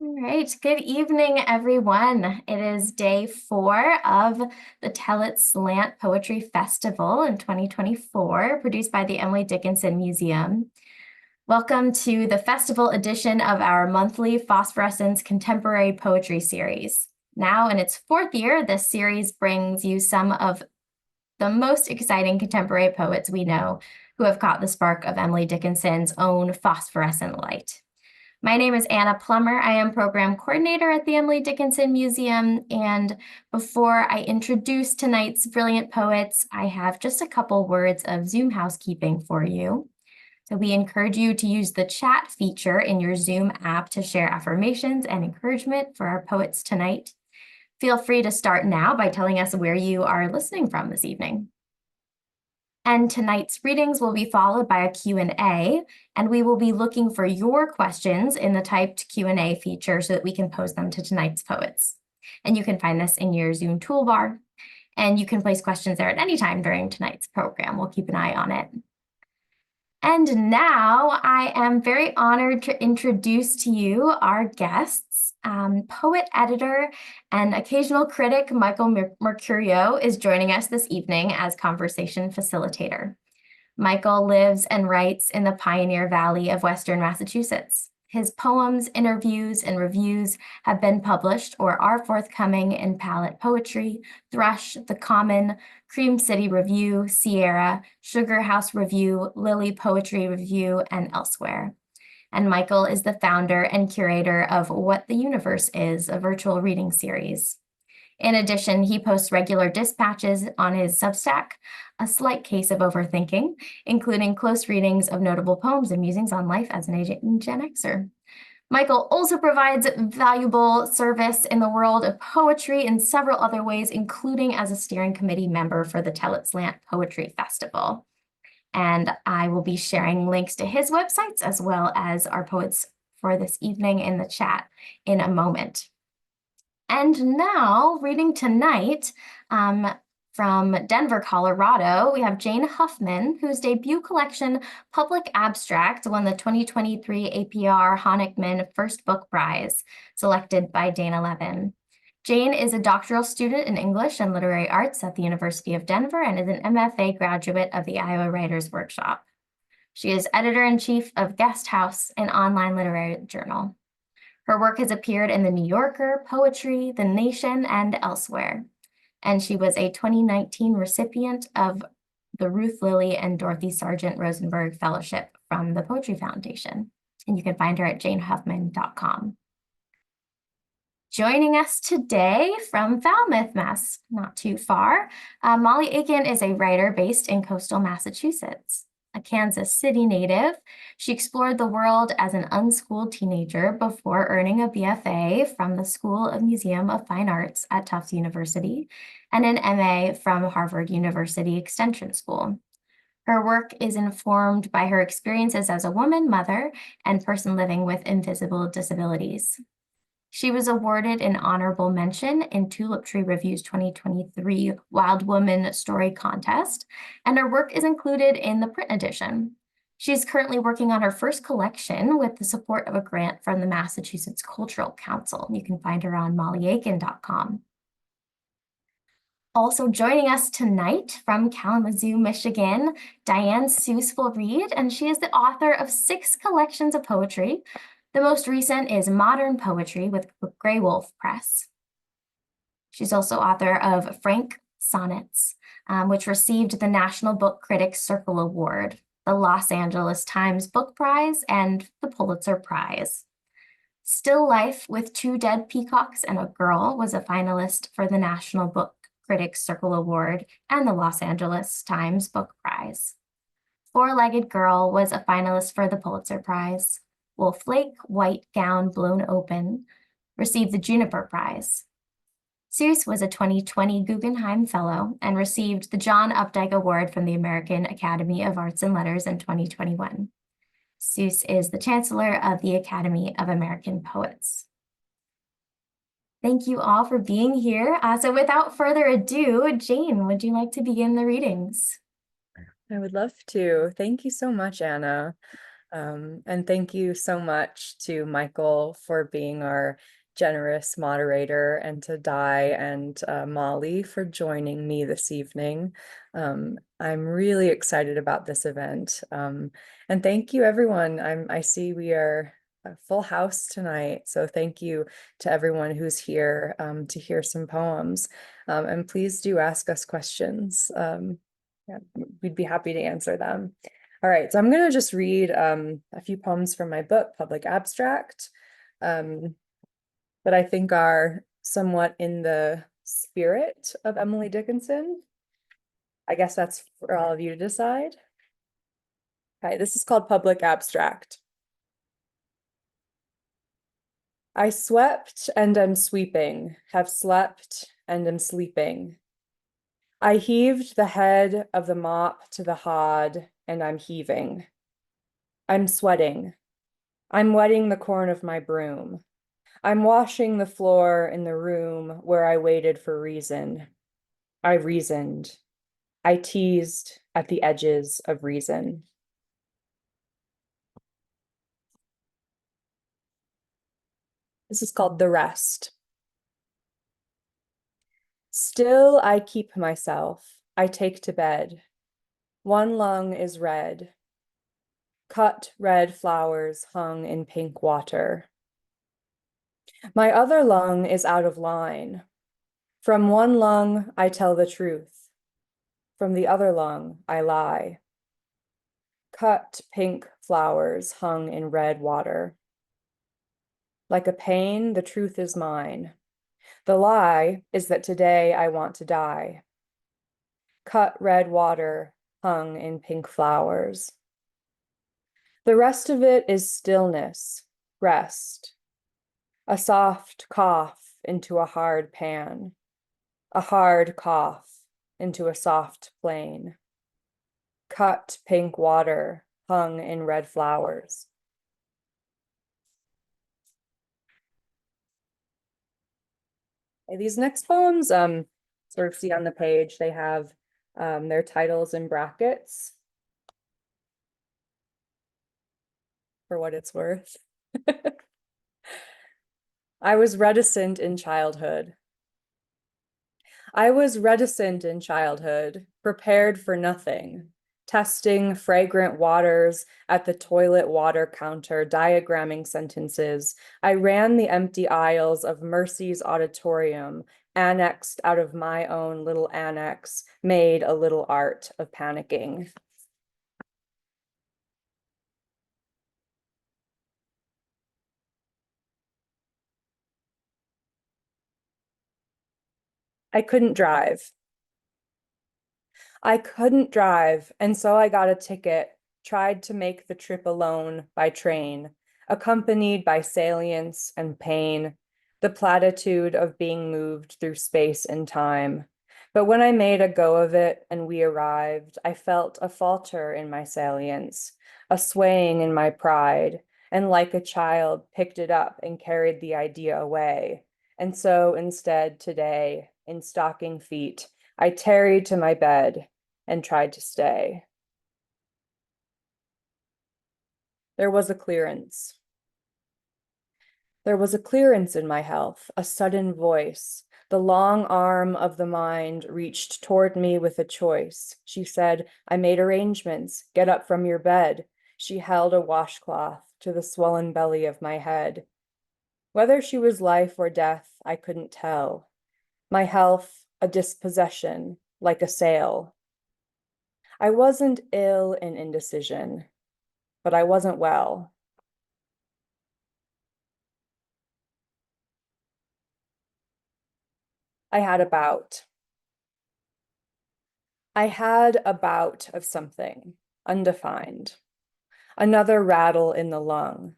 All right, good evening, everyone. It is day 4 of the Tell It Slant Poetry Festival in 2024, produced by the Emily Dickinson Museum. Welcome to the festival edition of our monthly Phosphorescence Contemporary Poetry Series. Now in its 4th year, this series brings you some of the most exciting contemporary poets we know who have caught the spark of Emily Dickinson's own phosphorescent light. My name is Anna Plummer. I am program coordinator at the Emily Dickinson Museum. And before I introduce tonight's brilliant poets, I have just a couple words of Zoom housekeeping for you. So we encourage you to use the chat feature in your Zoom app to share affirmations and encouragement for our poets tonight. Feel free to start now by telling us where you are listening from this evening. And tonight's readings will be followed by a Q&A, and we will be looking for your questions in the typed Q&A feature so that we can pose them to tonight's poets. And you can find this in your Zoom toolbar, and you can place questions there at any time during tonight's program. We'll keep an eye on it. And now I am very honored to introduce to you our guests. Poet, editor, and occasional critic Michael Mercurio is joining us this evening as conversation facilitator. Michael lives and writes in the Pioneer Valley of Western Massachusetts. His poems, interviews, and reviews have been published or are forthcoming in Palette Poetry, Thrush, The Common, Cream City Review, Sierra, Sugar House Review, Lily Poetry Review, and elsewhere. And Michael is the founder and curator of What the Universe Is, a virtual reading series. In addition, he posts regular dispatches on his Substack, A Slight Case of Overthinking, including close readings of notable poems and musings on life as an aging Gen Xer. Michael also provides valuable service in the world of poetry in several other ways, including as a steering committee member for the Tell It Slant Poetry Festival. And I will be sharing links to his websites as well as our poets for this evening in the chat in a moment. And now, reading tonight from Denver, Colorado, we have Jane Huffman, whose debut collection, Public Abstract, won the 2023 APR Honickman First Book Prize, selected by Dana Levin. Jane is a doctoral student in English and Literary Arts at the University of Denver and is an MFA graduate of the Iowa Writers Workshop. She is editor-in-chief of Guest House, an online literary journal. Her work has appeared in The New Yorker, Poetry, The Nation, and elsewhere. And she was a 2019 recipient of the Ruth Lilly and Dorothy Sargent Rosenberg Fellowship from the Poetry Foundation. And you can find her at janehuffman.com. Joining us today from Falmouth, Mass, not too far, Molly Akin is a writer based in coastal Massachusetts. A Kansas City native, she explored the world as an unschooled teenager before earning a BFA from the School of Museum of Fine Arts at Tufts University and an MA from Harvard University Extension School. Her work is informed by her experiences as a woman, mother, and person living with invisible disabilities. She was awarded an honorable mention in Tulip Tree Review's 2023 Wild Woman Story Contest, and her work is included in the print edition. She's currently working on her first collection with the support of a grant from the Massachusetts Cultural Council. You can find her on mollyakin.com. Also joining us tonight from Kalamazoo, Michigan, Diane Seuss will read, and she is the author of 6 collections of poetry. The most recent is Modern Poetry with Grey Wolf Press. She's also author of Frank Sonnets, which received the National Book Critics Circle Award, the Los Angeles Times Book Prize, and the Pulitzer Prize. Still Life with 2 Dead Peacocks and a Girl was a finalist for the National Book Critics Circle Award and the Los Angeles Times Book Prize. Four-Legged Girl was a finalist for the Pulitzer Prize. Wolf Lake, White Gown Blown Open, received the Juniper Prize. Seuss was a 2020 Guggenheim Fellow and received the John Updike Award from the American Academy of Arts and Letters in 2021. Seuss is the Chancellor of the Academy of American Poets. Thank you all for being here. So without further ado, Jane, would you like to begin the readings? I would love to. Thank you so much, Anna. And thank you so much to Michael for being our generous moderator, and to Di and Molly for joining me this evening. I'm really excited about this event. And thank you, everyone. I see we are a full house tonight, so thank you to everyone who's here to hear some poems. And please do ask us questions. Yeah, we'd be happy to answer them. All right, so I'm going to just read a few poems from my book, Public Abstract, that I think are somewhat in the spirit of Emily Dickinson. I guess that's for all of you to decide. Okay, this is called Public Abstract. I swept and am sweeping, have slept and am sleeping. I heaved the head of the mop to the hod, and I'm heaving. I'm sweating. I'm wetting the corn of my broom. I'm washing the floor in the room where I waited for reason. I reasoned. I teased at the edges of reason. This is called The Rest. Still I keep myself. I take to bed. One lung is red. Cut red flowers hung in pink water. My other lung is out of line. From one lung I tell the truth. From the other lung I lie. Cut pink flowers hung in red water. Like a pain, the truth is mine. The lie is that today I want to die. Cut red water hung in pink flowers. The rest of it is stillness, rest. A soft cough into a hard pan. A hard cough into a soft plain. Cut pink water hung in red flowers. These next poems, sort of see on the page, they have their titles in brackets for what it's worth. I was reticent in childhood. I was reticent in childhood, prepared for nothing, testing fragrant waters at the toilet water counter, diagramming sentences. I ran the empty aisles of Mercy's auditorium, annexed out of my own little annex, made a little art of panicking. I couldn't drive. I couldn't drive, and so I got a ticket, tried to make the trip alone by train, accompanied by salience and pain, the platitude of being moved through space and time. But when I made a go of it and we arrived, I felt a falter in my salience, a swaying in my pride, and like a child picked it up and carried the idea away. And so instead, today, in stocking feet, I tarried to my bed and tried to stay. There was a clearance. There was a clearance in my health, a sudden voice. The long arm of the mind reached toward me with a choice. She said, I made arrangements. Get up from your bed. She held a washcloth to the swollen belly of my head. Whether she was life or death, I couldn't tell. My health, a dispossession, like a sail. I wasn't ill in indecision, but I wasn't well. I had a bout. I had a bout of something, undefined. Another rattle in the lung,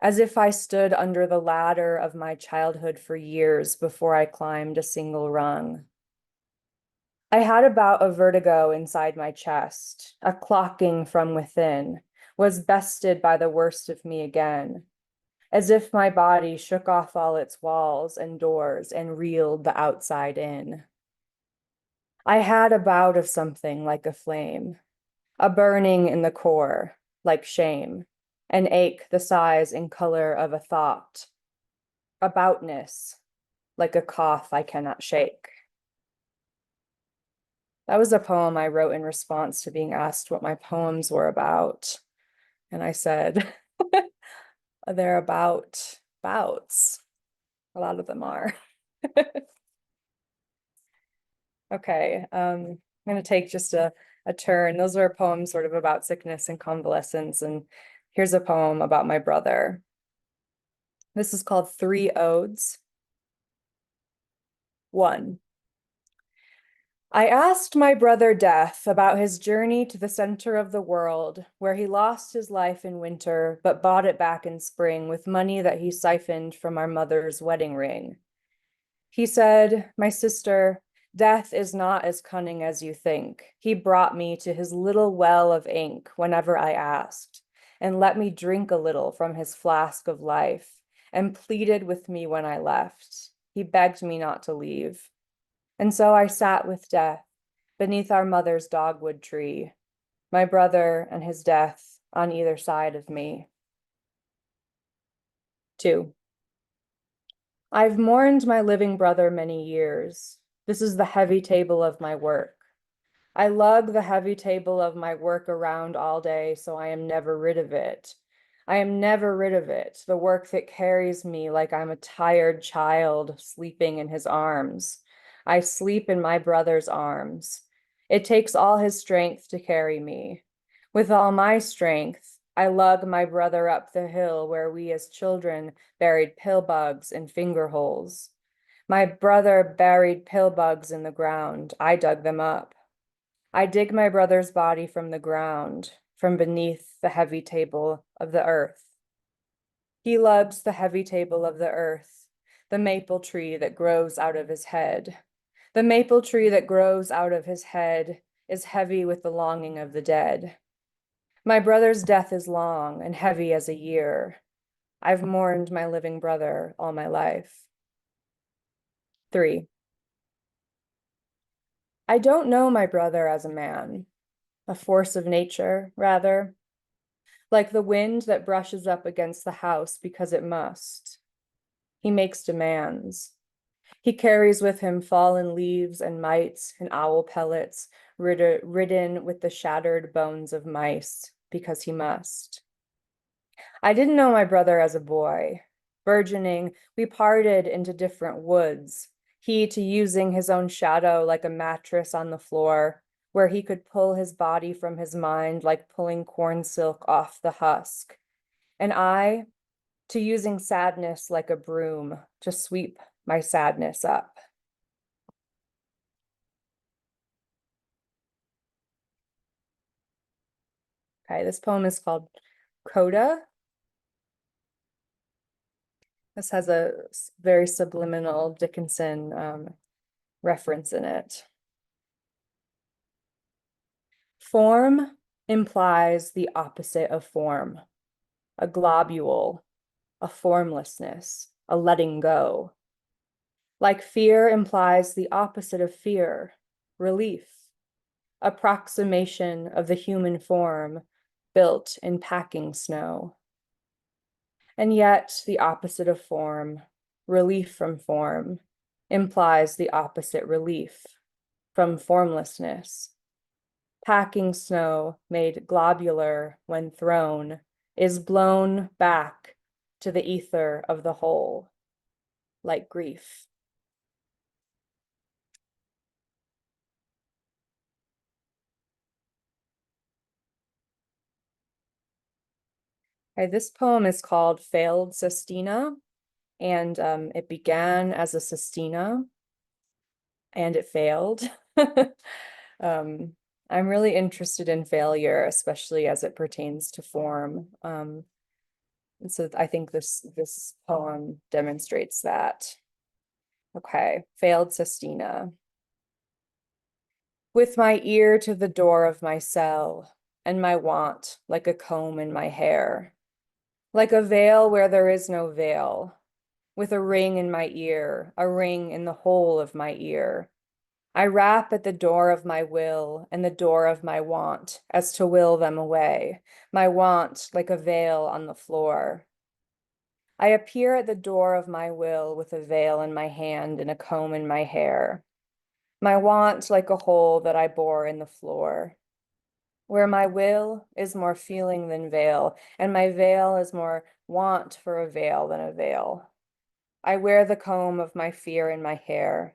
as if I stood under the ladder of my childhood for years before I climbed a single rung. I had a bout of vertigo inside my chest, a clocking from within, was bested by the worst of me again, as if my body shook off all its walls and doors and reeled the outside in. I had a bout of something like a flame, a burning in the core, like shame. an ache the size and color of a thought, aboutness, like a cough I cannot shake. That was a poem I wrote in response to being asked what my poems were about. And I said, they're about bouts. A lot of them are. Okay, I'm going to take just a turn. Those were poems sort of about sickness and convalescence. And here's a poem about my brother. This is called Three Odes. 1. I asked my brother Death about his journey to the center of the world, where he lost his life in winter, but bought it back in spring with money that he siphoned from our mother's wedding ring. He said, my sister, Death is not as cunning as you think. He brought me to his little well of ink whenever I asked, and let me drink a little from his flask of life, and pleaded with me when I left. He begged me not to leave. And so I sat with Death beneath our mother's dogwood tree, my brother and his death on either side of me. 2. I've mourned my living brother many years. This is the heavy table of my work. I lug the heavy table of my work around all day, so I am never rid of it. I am never rid of it, the work that carries me like I'm a tired child sleeping in his arms. I sleep in my brother's arms. It takes all his strength to carry me. With all my strength, I lug my brother up the hill where we as children buried pill bugs in finger holes. My brother buried pill bugs in the ground. I dug them up. I dig my brother's body from the ground, from beneath the heavy table of the earth. He lugs the heavy table of the earth, the maple tree that grows out of his head. The maple tree that grows out of his head is heavy with the longing of the dead. My brother's death is long and heavy as a year. I've mourned my living brother all my life. 3. I don't know my brother as a man, a force of nature, rather, like the wind that brushes up against the house because it must. He makes demands. He carries with him fallen leaves and mites and owl pellets, ridden with the shattered bones of mice, because he must. I didn't know my brother as a boy. Burgeoning, we parted into different woods, he to using his own shadow like a mattress on the floor, where he could pull his body from his mind like pulling corn silk off the husk, and I to using sadness like a broom to sweep my sadness up. Okay, this poem is called Coda. This has a very subliminal Dickinson reference in it. Form implies the opposite of form, a globule, a formlessness, a letting go. Like fear implies the opposite of fear, relief, approximation of the human form built in packing snow. And yet the opposite of form, relief from form, implies the opposite relief from formlessness. Packing snow made globular when thrown is blown back to the ether of the whole, like grief. Okay, this poem is called Failed Sestina, and it began as a sestina, and it failed. I'm really interested in failure, especially as it pertains to form. And so I think this poem demonstrates that. Okay, Failed Sestina. With my ear to the door of my cell, and my want like a comb in my hair, like a veil where there is no veil, with a ring in my ear, a ring in the hole of my ear. I rap at the door of my will and the door of my want, as to will them away, my want like a veil on the floor. I appear at the door of my will with a veil in my hand and a comb in my hair, my want like a hole that I bore in the floor, where my will is more feeling than veil, and my veil is more want for a veil than a veil. I wear the comb of my fear in my hair.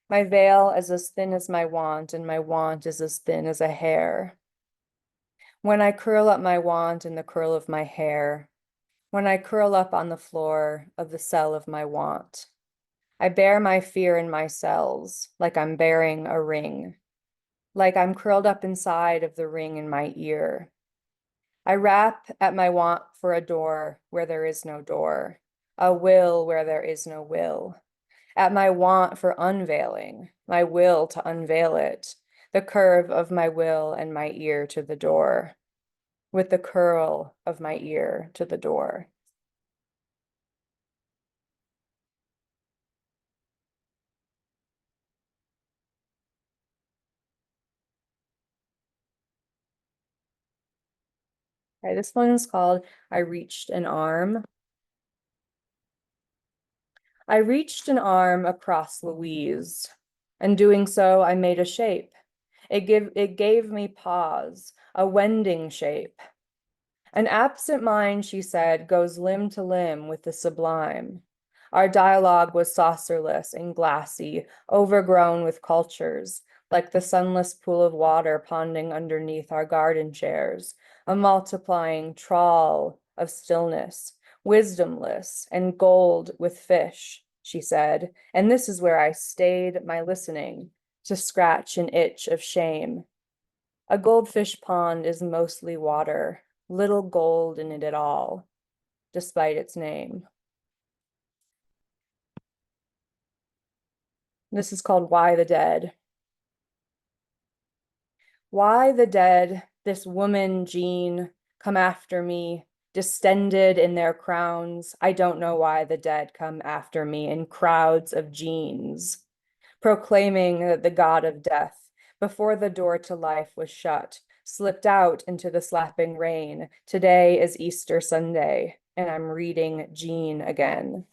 My veil is as thin as my want, and my want is as thin as a hair. When I curl up my want in the curl of my hair, when I curl up on the floor of the cell of my want, I bear my fear in my cells, like I'm bearing a ring, like I'm curled up inside of the ring in my ear. I rap at my want for a door where there is no door, a will where there is no will, at my want for unveiling, my will to unveil it, the curve of my will and my ear to the door, with the curl of my ear to the door. Okay, this one is called I Reached an Arm. I reached an arm across Louise, and doing so, I made a shape. It gave me pause, a wending shape. An absent mind, she said, goes limb to limb with the sublime. Our dialogue was saucerless and glassy, overgrown with cultures, like the sunless pool of water ponding underneath our garden chairs, a multiplying trawl of stillness, wisdomless and gold with fish, she said, and this is where I stayed my listening, to scratch an itch of shame. A goldfish pond is mostly water, little gold in it at all, despite its name. This is called Why the Dead. Why the dead, this woman, Jean, come after me, distended in their crowns. I don't know why the dead come after me in crowds of Jeans, proclaiming that the god of death, before the door to life was shut, slipped out into the slapping rain. Today is Easter Sunday, and I'm reading Jean again.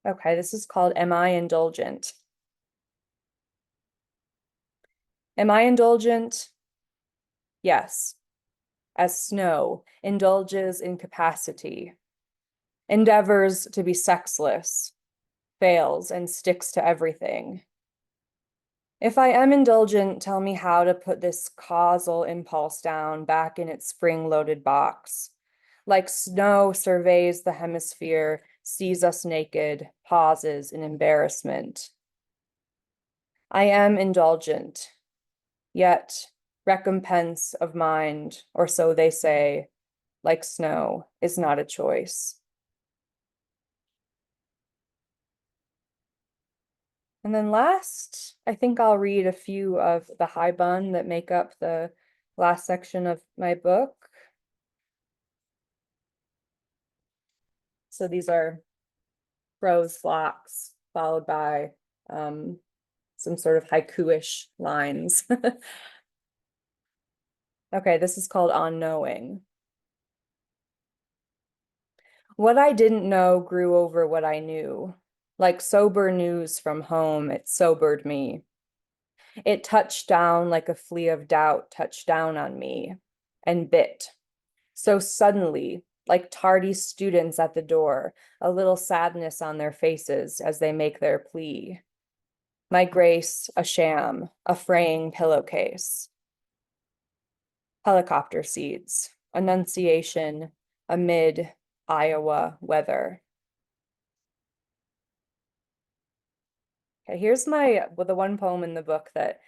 Okay, this is called Am I Indulgent? Am I indulgent? Yes, as snow indulges in capacity, endeavors to be sexless, fails and sticks to everything. If I am indulgent, tell me how to put this causal impulse down back in its spring-loaded box. Like snow surveys the hemisphere, sees us naked, pauses in embarrassment. I am indulgent, yet recompense of mind, or so they say, like snow, is not a choice. And then last, I think I'll read a few of the high bun that make up the last section of my book. So these are prose flocks followed by some sort of haiku-ish lines. Okay, this is called On Knowing. What I didn't know grew over what I knew. Like sober news from home, it sobered me. It touched down like a flea of doubt touched down on me and bit. So suddenly, like tardy students at the door, a little sadness on their faces as they make their plea. My grace, a sham, a fraying pillowcase. Helicopter seeds, Annunciation amid Iowa weather. Okay, here's the one poem in the book that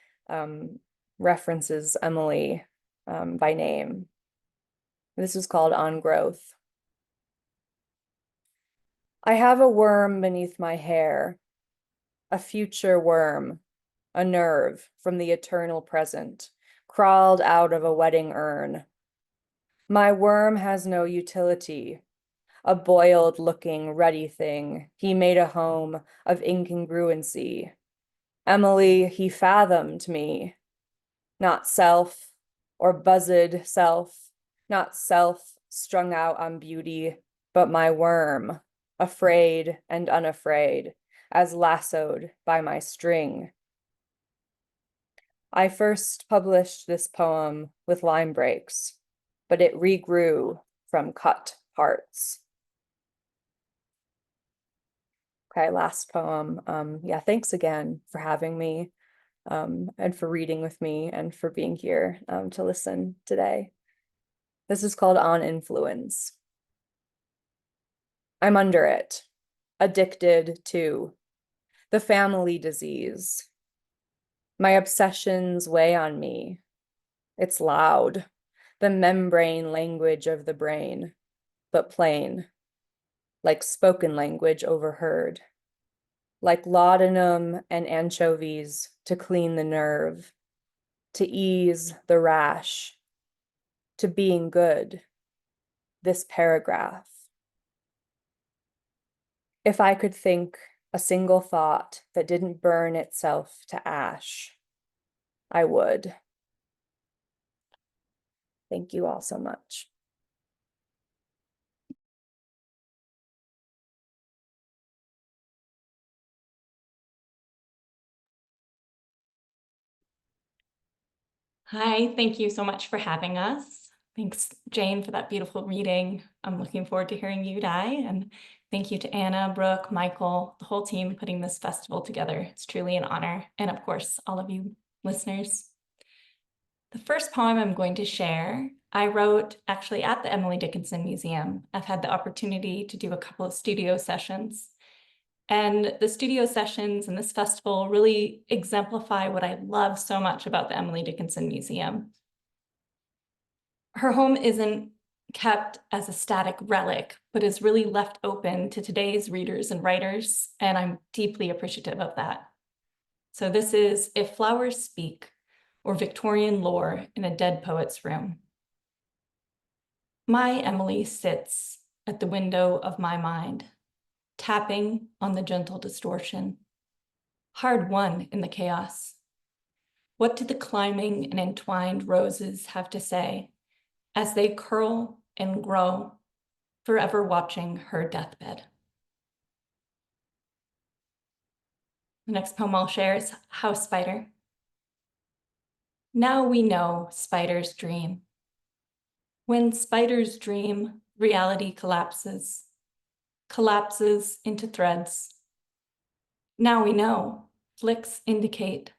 references Emily by name. This is called On Growth. I have a worm beneath my hair, a future worm, a nerve from the eternal present, crawled out of a wedding urn. My worm has no utility, a boiled-looking, ruddy thing. He made a home of incongruency. Emily, he fathomed me, not self or buzzed self, not self strung out on beauty, but my worm, afraid and unafraid, as lassoed by my string. I first published this poem with line breaks, but it regrew from cut parts. Okay, last poem. Yeah, thanks again for having me, and for reading with me and for being here to listen today. This is called On Influence. I'm under it, addicted to the family disease. My obsessions weigh on me. It's loud, the membrane language of the brain, but plain, like spoken language overheard, like laudanum and anchovies to clean the nerve, to ease the rash, to being good, this paragraph. If I could think a single thought that didn't burn itself to ash, I would. Thank you all so much. Hi, thank you so much for having us. Thanks, Jane, for that beautiful reading. I'm looking forward to hearing you, Di, and thank you to Anna, Brooke, Michael, the whole team putting this festival together. It's truly an honor, and of course, all of you listeners. The first poem I'm going to share, I wrote actually at the Emily Dickinson Museum. I've had the opportunity to do a couple of studio sessions, and the studio sessions and this festival really exemplify what I love so much about the Emily Dickinson Museum. Her home isn't kept as a static relic, but is really left open to today's readers and writers, and I'm deeply appreciative of that. So this is If Flowers Speak, or Victorian Lore in a Dead Poet's Room. My Emily sits at the window of my mind, tapping on the gentle distortion, hard won in the chaos. What do the climbing and entwined roses have to say as they curl and grow, forever watching her deathbed? The next poem I'll share is House Spider. Now we know spiders dream. When spiders dream, reality collapses into threads. Now we know flicks indicate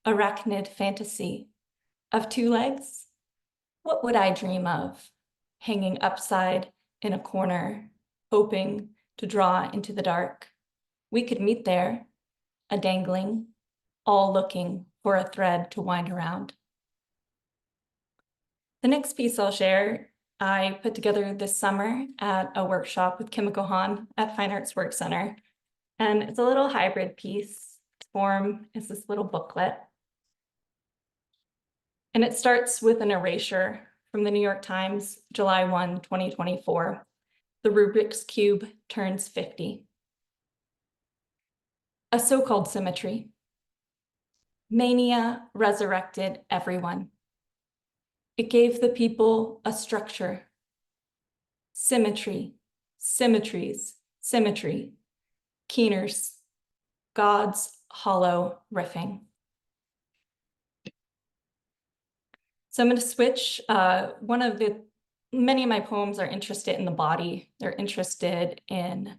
arachnid fantasy of two legs. What would I dream of? Hanging upside in a corner, hoping to draw into the dark. We could meet there, a dangling, all looking for a thread to wind around. The next piece I'll share, I put together this summer at a workshop with Kimiko Han at Fine Arts Work Center. And it's a little hybrid piece. Its form is this little booklet. And it starts with an erasure from the New York Times, July 1, 2024. The Rubik's Cube turns 50. A so-called symmetry. Mania resurrected everyone. It gave the people a structure. Symmetry, symmetries, symmetry. Keeners, God's hollow riffing. So I'm going to switch. Many of my poems are interested in the body. They're interested in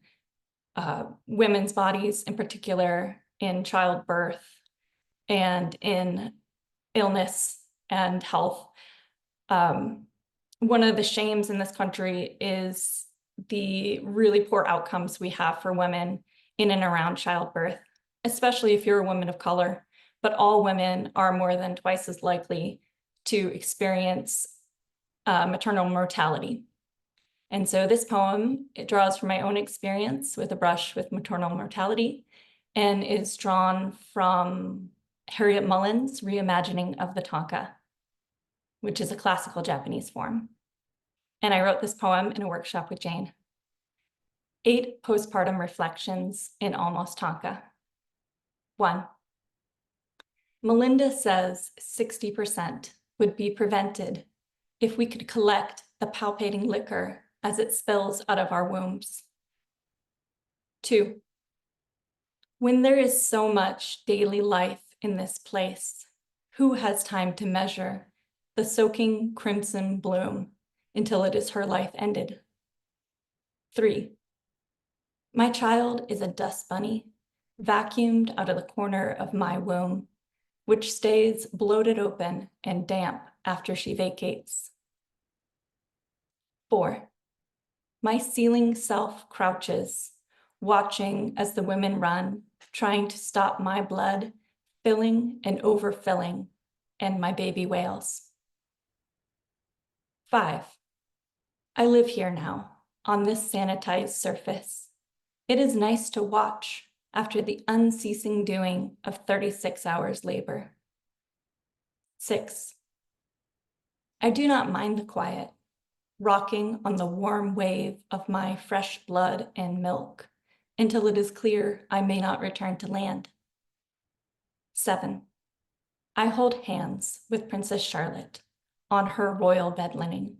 women's bodies, in particular in childbirth and in illness and health. One of the shames in this country is the really poor outcomes we have for women in and around childbirth, especially if you're a woman of color, but all women are more than twice as likely to experience maternal mortality. And so this poem, it draws from my own experience with a brush with maternal mortality and is drawn from Harriet Mullen's reimagining of the tanka, which is a classical Japanese form. and I wrote this poem in a workshop with Jane. 8 postpartum reflections in Almost Tonka. 1. Melinda says 60% would be prevented if we could collect the palpating liquor as it spills out of our wombs. 2. When there is so much daily life in this place, who has time to measure the soaking crimson bloom until it is her life ended? 3. My child is a dust bunny, vacuumed out of the corner of my womb, which stays bloated open and damp after she vacates. 4. My sealing self crouches, watching as the women run, trying to stop my blood, filling and overfilling, and my baby wails. 5. I live here now, on this sanitized surface. It is nice to watch after the unceasing doing of 36 hours labor. 6. I do not mind the quiet, rocking on the warm wave of my fresh blood and milk until it is clear I may not return to land. 7. I hold hands with Princess Charlotte on her royal bed linen.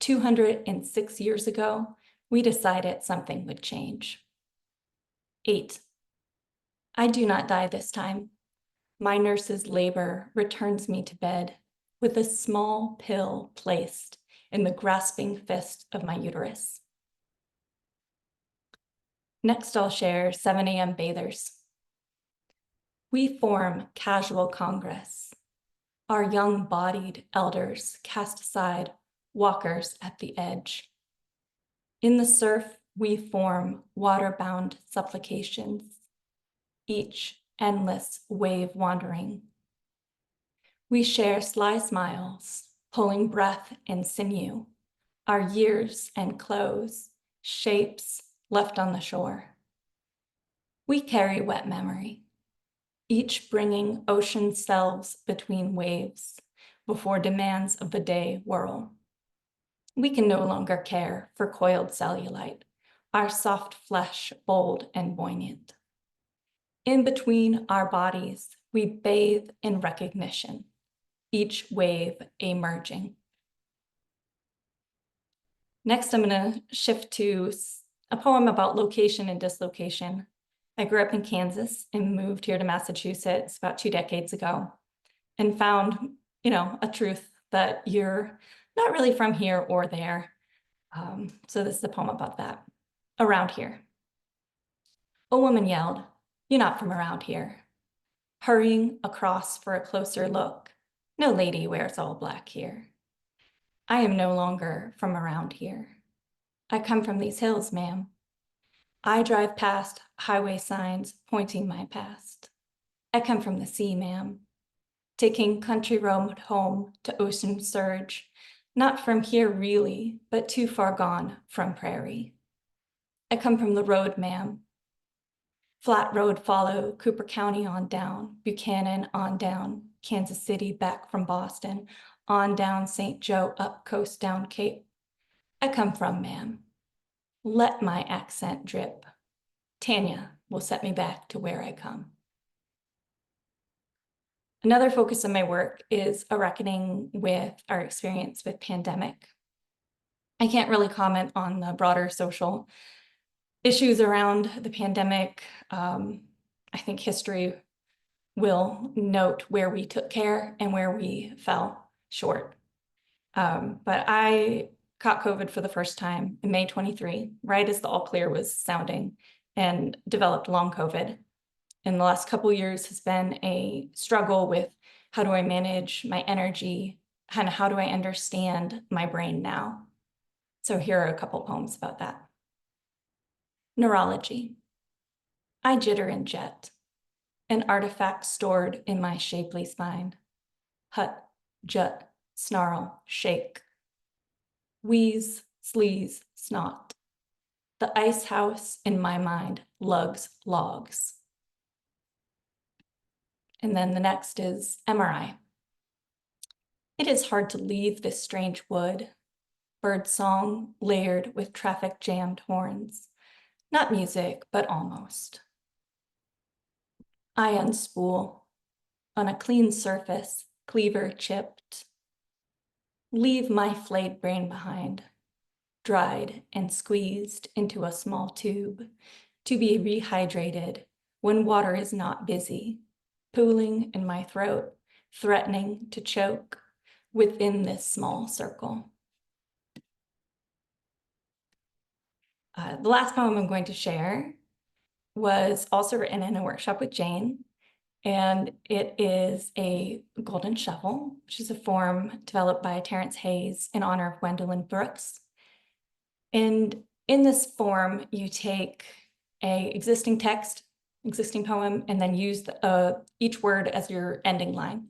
206 years ago, we decided something would change. 8. I do not die this time. My nurse's labor returns me to bed with a small pill placed in the grasping fist of my uterus. Next, I'll share 7 a.m. bathers. We form casual congress. Our young-bodied elders cast aside walkers at the edge. In the surf, we form water-bound supplications, each endless wave wandering. We share sly smiles, pulling breath and sinew, our years and clothes, shapes left on the shore. We carry wet memory, each bringing ocean selves between waves before demands of the day whirl. We can no longer care for coiled cellulite, our soft flesh bold and buoyant. In between our bodies, we bathe in recognition, each wave emerging. Next, I'm going to shift to a poem about location and dislocation. I grew up in Kansas and moved here to Massachusetts about 2 decades ago and found, a truth that you're not really from here or there. So this is a poem about that. Around here. A woman yelled, "You're not from around here." Hurrying across for a closer look. No lady wears all black here. I am no longer from around here. I come from these hills, ma'am. I drive past highway signs pointing my past. I come from the sea, ma'am. Taking country road home to ocean surge, not from here really, but too far gone from prairie. I come from the road, ma'am. Flat road follow Cooper County on down, Buchanan on down, Kansas City back from Boston, on down St. Joe, up coast down Cape. I come from, ma'am. Let my accent drip. Tanya will set me back to where I come. Another focus of my work is a reckoning with our experience with pandemic. I can't really comment on the broader social issues around the pandemic. I think history will note where we took care and where we fell short. But I caught COVID for the first time in May 23, right as the all clear was sounding, and developed long COVID. And the last couple of years has been a struggle with how do I manage my energy, and how do I understand my brain now? So here are a couple poems about that. Neurology. I jitter and jet, an artifact stored in my shapely spine. Hut, jut, snarl, shake. Wheeze, sleaze, snot. The ice house in my mind lugs logs. And then the next is MRI. It is hard to leave this strange wood, bird song layered with traffic jammed horns. Not music, but almost. I unspool on a clean surface, cleaver chipped. Leave my flayed brain behind, dried and squeezed into a small tube to be rehydrated when water is not busy, pooling in my throat, threatening to choke within this small circle. The last poem I'm going to share was also written in a workshop with Jane, and it is a golden shovel, which is a form developed by Terrence Hayes in honor of Gwendolyn Brooks. And in this form, you take a existing text, existing poem, and then use each word as your ending line.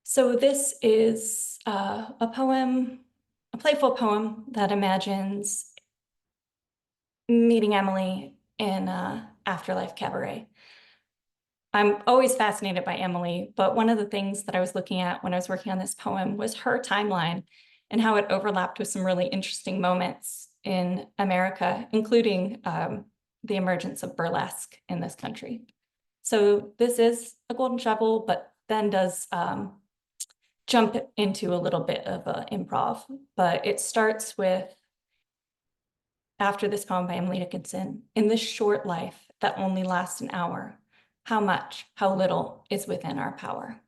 So this is a poem, a playful poem that imagines meeting Emily in Afterlife Cabaret. I'm always fascinated by Emily, but one of the things that I was looking at when I was working on this poem was her timeline and how it overlapped with some really interesting moments in America, including the emergence of burlesque in this country. So this is a golden shovel, but then does jump into a little bit of improv. But it starts with, after this poem by Emily Dickinson, in this short life that only lasts an hour, how much, how little is within our power.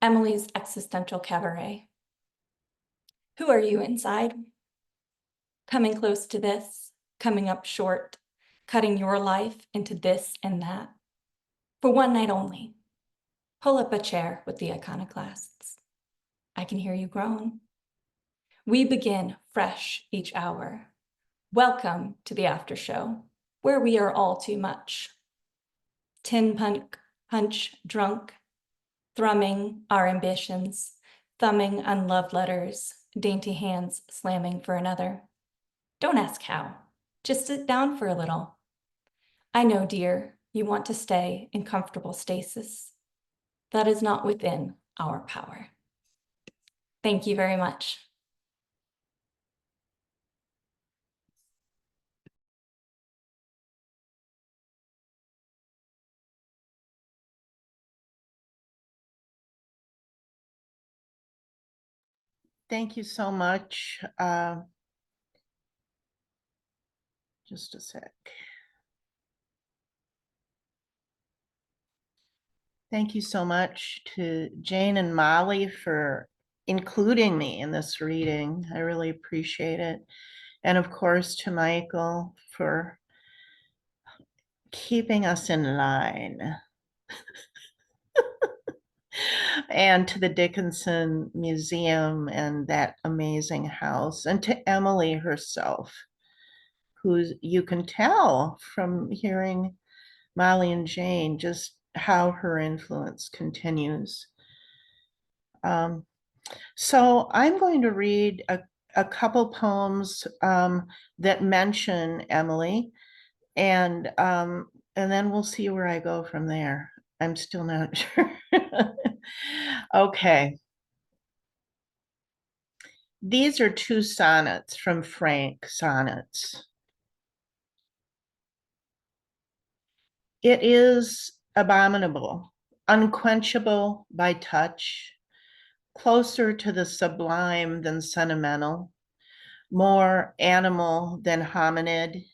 Emily's existential cabaret. Who are you inside? Coming close to this, coming up short, cutting your life into this and that. For one night only, pull up a chair with the iconoclasts. I can hear you groan. We begin fresh each hour. Welcome to the after show, where we are all too much. Tin punch drunk, thrumming our ambitions, thumbing unloved letters, dainty hands slamming for another. Don't ask how, just sit down for a little. I know, dear, you want to stay in comfortable stasis. That is not within our power. Thank you very much. Thank you so much. Just a sec. Thank you so much to Jane and Molly for including me in this reading. I really appreciate it. And of course to Michael for keeping us in line. And to the Dickinson Museum and that amazing house, and to Emily herself, who you can tell from hearing Molly and Jane just how her influence continues. So I'm going to read a couple poems that mention Emily, and then we'll see where I go from there. I'm still not sure. Okay. These are two sonnets from Frank Sonnets. It is abominable, unquenchable by touch, closer to the sublime than sentimental, more animal than hominid.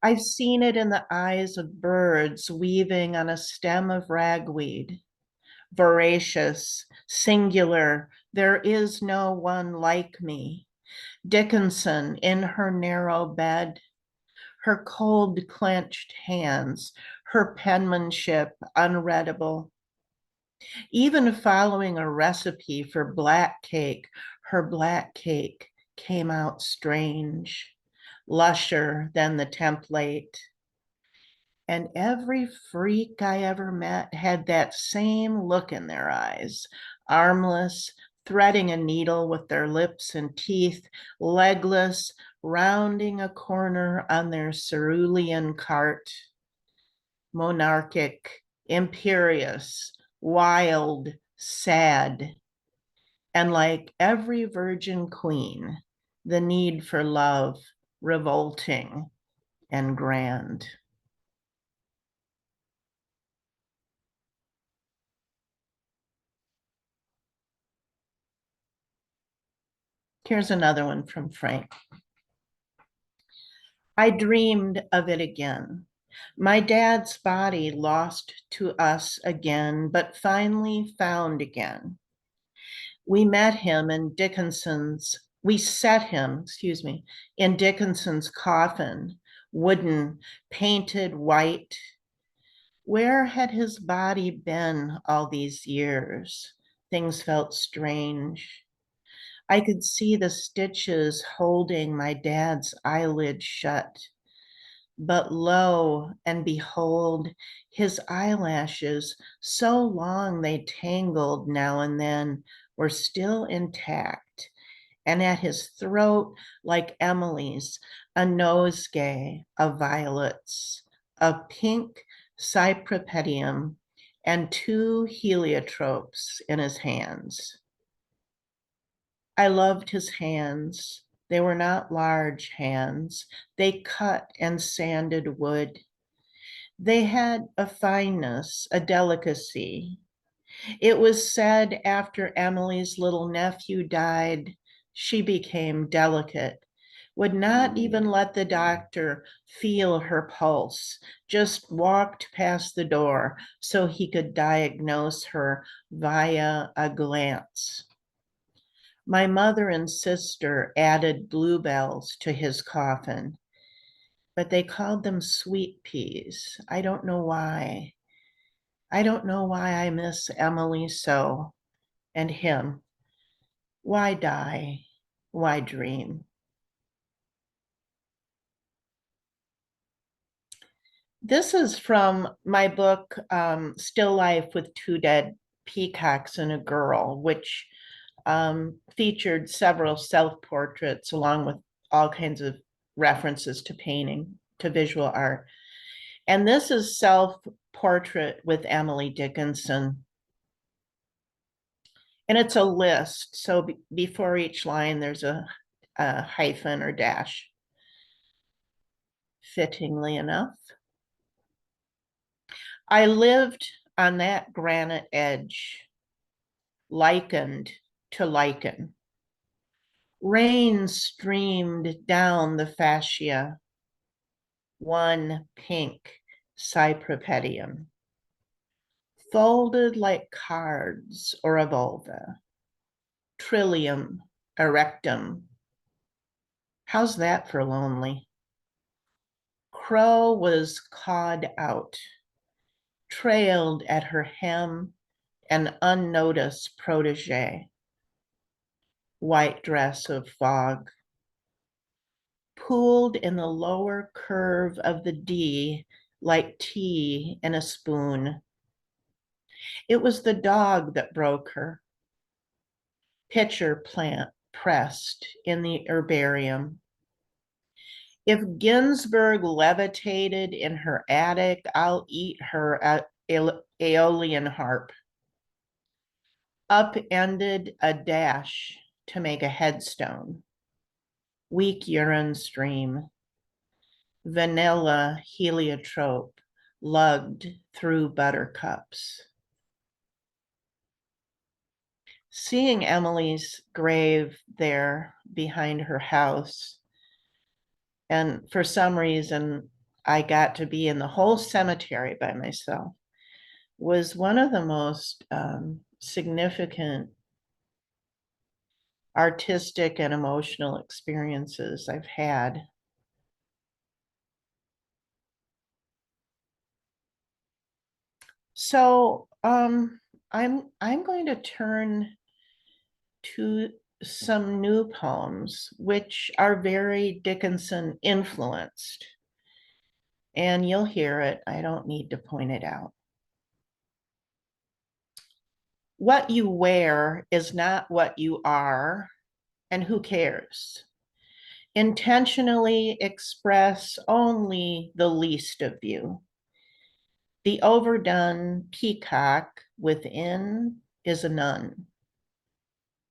I've seen it in the eyes of birds weaving on a stem of ragweed. Voracious, singular, there is no one like me. Dickinson in her narrow bed, her cold clenched hands, her penmanship unreadable. Even following a recipe for black cake, her black cake came out strange, lusher than the template. And every freak I ever met had that same look in their eyes, armless, threading a needle with their lips and teeth, legless, rounding a corner on their cerulean cart. Monarchic, imperious, wild, sad. And like every virgin queen, the need for love revolting and grand. Here's another one from Frank. I dreamed of it again. My dad's body lost to us again, but finally found again. We met him in Dickinson's, we set him, in Dickinson's coffin, wooden, painted white. Where had his body been all these years? Things felt strange. I could see the stitches holding my dad's eyelid shut. But lo and behold, his eyelashes, so long they tangled now and then, were still intact. And at his throat, like Emily's, a nosegay of violets, a pink cypripedium, and 2 heliotropes in his hands. I loved his hands. They were not large hands. They cut and sanded wood. They had a fineness, a delicacy. It was said after Emily's little nephew died, she became delicate, would not even let the doctor feel her pulse, just walked past the door so he could diagnose her via a glance. My mother and sister added bluebells to his coffin, but they called them sweet peas. I don't know why. I don't know why I miss Emily so, and him. Why die? Why dream? This is from my book, Still Life with 2 Dead Peacocks and a Girl, which featured several self-portraits along with all kinds of references to painting, to visual art. And this is self-portrait with Emily Dickinson. And it's a list. So before each line, there's a hyphen or dash, fittingly enough. I lived on that granite edge, likened to lichen. Rain streamed down the fascia, 1 pink cypripedium, folded like cards or a vulva, trillium erectum. How's that for lonely? Crow was cawed out, trailed at her hem, an unnoticed protege, white dress of fog, pooled in the lower curve of the D like tea in a spoon. It was the dog that broke her. Pitcher plant pressed in the herbarium. If Ginsberg levitated in her attic, I'll eat her Aeolian harp. Upended a dash to make a headstone. Weak urine stream. Vanilla heliotrope lugged through buttercups. Seeing Emily's grave there behind her house, and for some reason, I got to be in the whole cemetery by myself, was one of the most significant artistic and emotional experiences I've had. So I'm going to turn to some new poems, which are very Dickinson influenced. And you'll hear it, I don't need to point it out. What you wear is not what you are, and who cares? Intentionally express only the least of you. The overdone peacock within is a nun.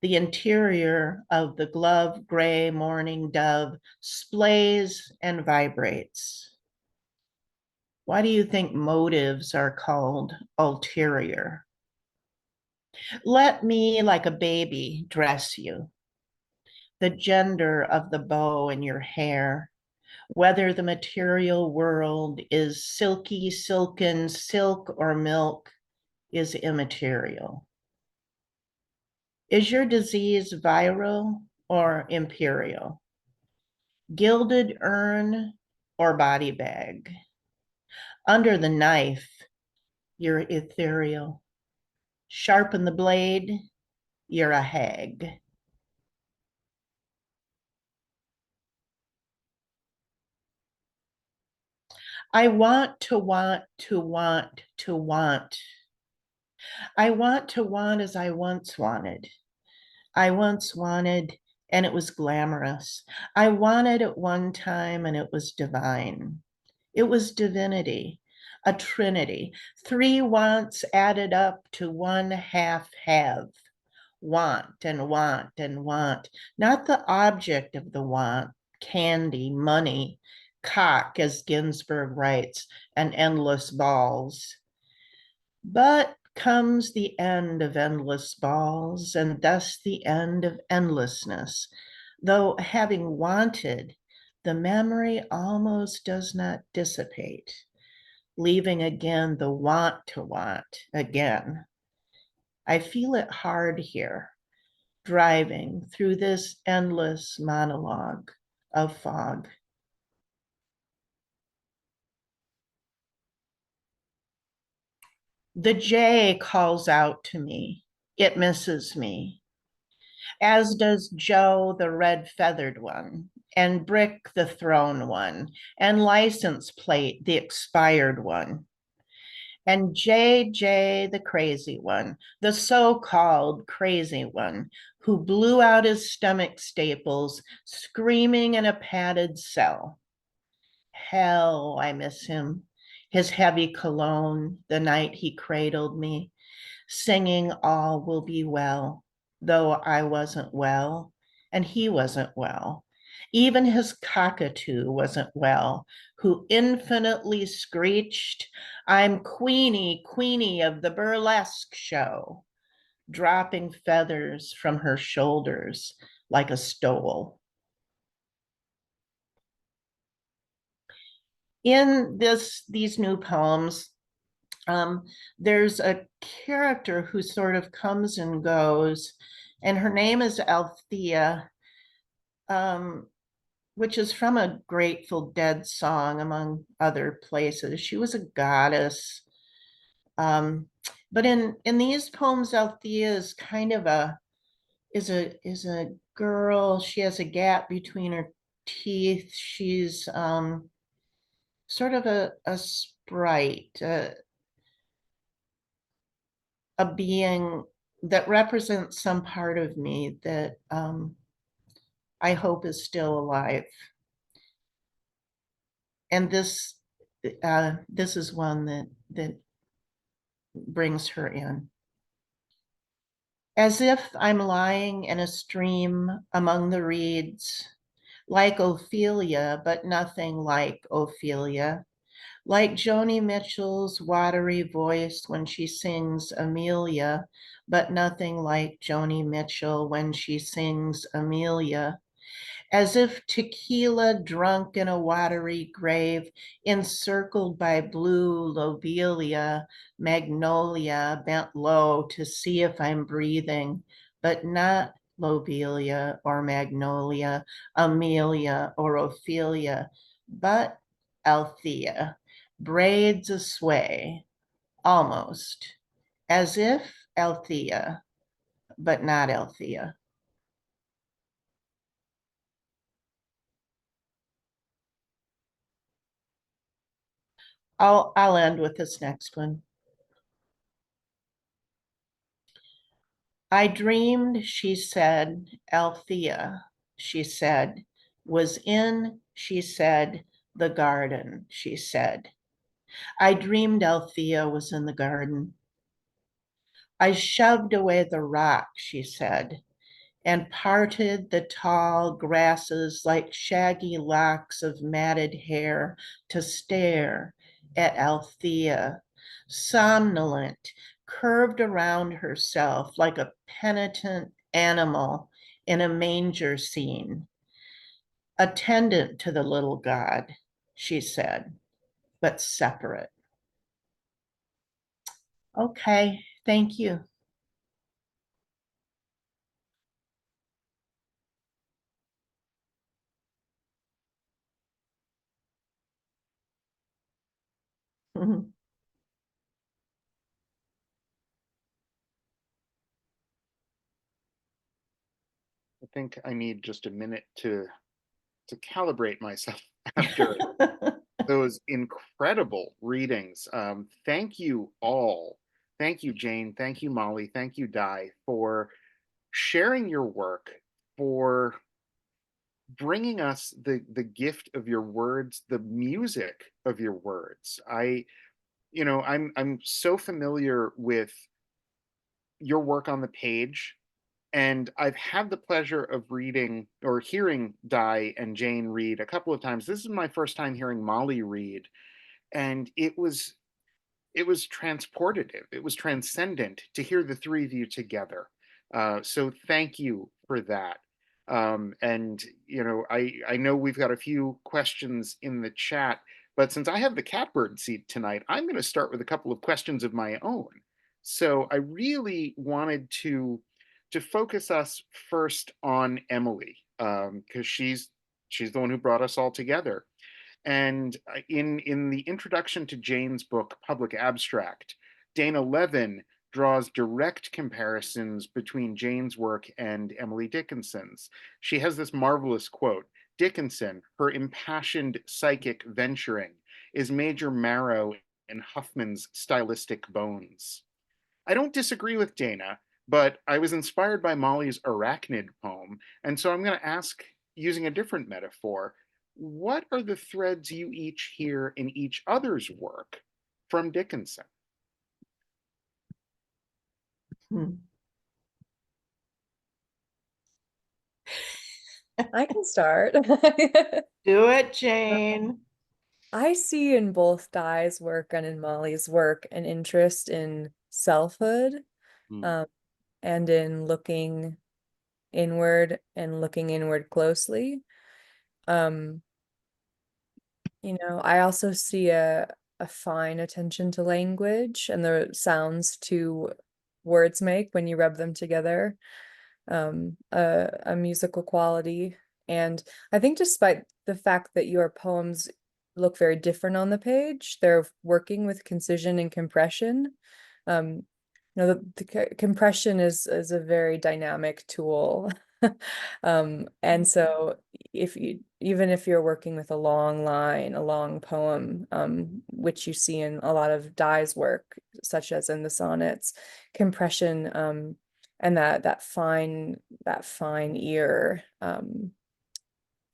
The interior of the glove gray morning dove splays and vibrates. Why do you think motives are called ulterior? Let me, like a baby, dress you. The gender of the bow in your hair, whether the material world is silky, silken, silk, or milk, is immaterial. Is your disease viral or imperial? Gilded urn or body bag? Under the knife, you're ethereal. Sharpen the blade, you're a hag. I want to want to want to want. I want to want as I once wanted. I once wanted, and it was glamorous. I wanted at one time, and it was divine. It was divinity, a trinity, three wants added up to one half have. Want and want and want, not the object of the want, candy, money, cock, as Ginsberg writes, and endless balls. But comes the end of endless balls, and thus the end of endlessness. Though having wanted, the memory almost does not dissipate, leaving again the want to want again. I feel it hard here, driving through this endless monologue of fog. The jay calls out to me. It misses me, as does Joe, the red feathered one, and Brick, the thrown one, and license plate, the expired one, and JJ, the crazy one, the so-called crazy one, who blew out his stomach staples, screaming in a padded cell. Hell, I miss him. His heavy cologne, the night he cradled me, singing all will be well, though I wasn't well, and he wasn't well. Even his cockatoo wasn't well, who infinitely screeched, I'm Queenie, Queenie of the burlesque show, dropping feathers from her shoulders like a stole. In these new poems, there's a character who sort of comes and goes, and her name is Althea, which is from a Grateful Dead song, among other places. She was a goddess. But in these poems, Althea is kind of is a girl. She has a gap between her teeth. She's sort of a sprite, a being that represents some part of me that I hope is still alive. And this is one that brings her in. As if I'm lying in a stream among the reeds, like Ophelia, but nothing like Ophelia, like Joni Mitchell's watery voice when she sings Amelia, but nothing like Joni Mitchell when she sings Amelia. As if tequila drunk in a watery grave, encircled by blue lobelia, magnolia, bent low to see if I'm breathing, but not lobelia or magnolia, Amelia or Ophelia, but Althea, braids a sway, almost, as if Althea, but not Althea. I'll end with this next one. I dreamed, she said, Althea, she said, was in, she said, the garden, she said. I dreamed Althea was in the garden. I shoved away the rock, she said, and parted the tall grasses like shaggy locks of matted hair to stare at Althea, somnolent, curved around herself like a penitent animal in a manger scene. Attendant to the little god, she said, but separate. Okay, thank you. I think I need just a minute to calibrate myself after those incredible readings. Thank you all. Thank you, Jane. Thank you, Molly. Thank you, Di, for sharing your work, for bringing us the gift of your words, the music of your words. I'm so familiar with your work on the page, and I've had the pleasure of reading or hearing Di and Jane read a couple of times. This is my first time hearing Molly read, and it was transportative. It was transcendent to hear the three of you together. So thank you for that. And I know we've got a few questions in the chat, but since I have the catbird seat tonight, I'm going to start with a couple of questions of my own. So I really wanted to focus us first on Emily, because she's the one who brought us all together. And in the introduction to Jane's book, Public Abstract, Dana Levin draws direct comparisons between Jane's work and Emily Dickinson's. She has this marvelous quote: Dickinson, her impassioned psychic venturing, is major marrow in Huffman's stylistic bones. I don't disagree with Dana, but I was inspired by Molly's Arachnid poem, and so I'm going to ask, using a different metaphor, what are the threads you each hear in each other's work from Dickinson? I can start. Do it, Jane. I see in both Di's work and in Molly's work an interest in selfhood, and in looking inward and looking inward closely. I also see a fine attention to language and the sounds two words make when you rub them together, a musical quality. And I think despite the fact that your poems look very different on the page, they're working with concision and compression. The compression is a very dynamic tool. And so even if you're working with a long line, a long poem, which you see in a lot of Di's work, such as in the sonnets, compression, and that fine ear,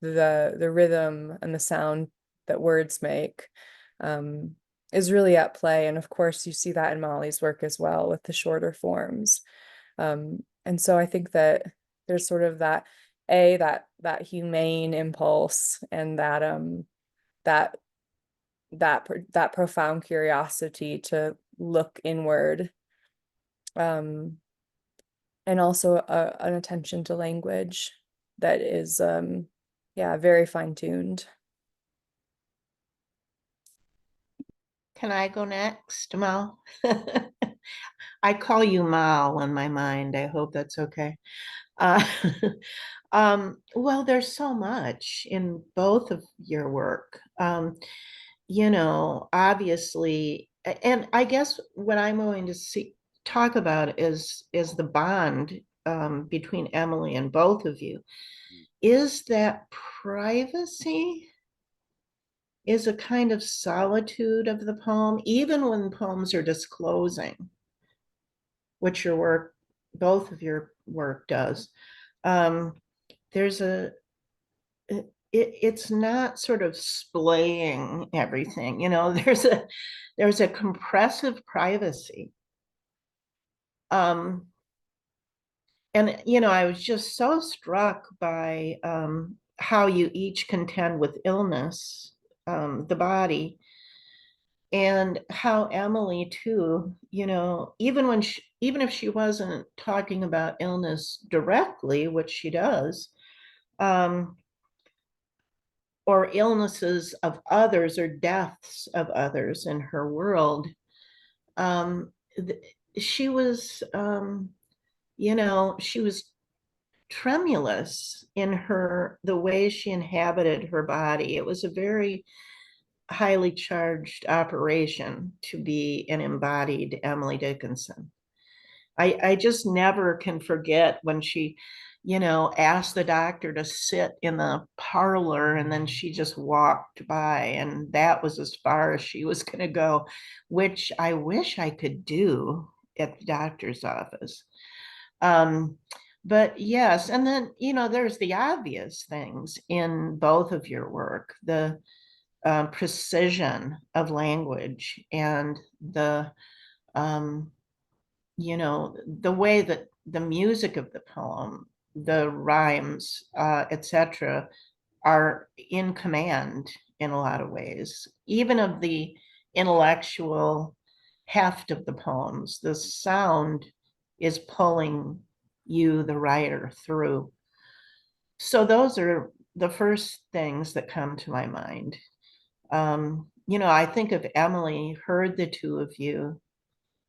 the rhythm and the sound that words make, is really at play. And of course, you see that in Molly's work as well with the shorter forms. And so I think that there's sort of that humane impulse and that profound curiosity to look inward, and also an attention to language that is very fine-tuned. Can I go next, Mal? I call you Mal in my mind. I hope that's okay. Uh, well, there's so much in both of your work. Obviously, and I guess what I'm going to talk about is the bond between Emily and both of you. Is that privacy is a kind of solitude of the poem, even when poems are disclosing, which both of your work does. There's it's not sort of splaying everything, there's a compressive privacy. And, you know, I was just so struck by how you each contend with illness, the body, and how Emily too, you know, even if she wasn't talking about illness directly, which she does, um, or illnesses of others or deaths of others in her world, um, she was, you know, she was tremulous in the way she inhabited her body. It was a very highly charged operation to be an embodied Emily Dickinson. I just never can forget when she, you know, asked the doctor to sit in the parlor and then she just walked by, and that was as far as she was going to go, which I wish I could do at the doctor's office. Um, but yes, and then, you know, there's the obvious things in both of your work, the precision of language and the, um, you know, the way that the music of the poem, the rhymes, etc., are in command in a lot of ways, even of the intellectual heft of the poems. The sound is pulling you, the writer, through. So those are the first things that come to my mind. You know, I think if Emily heard the two of you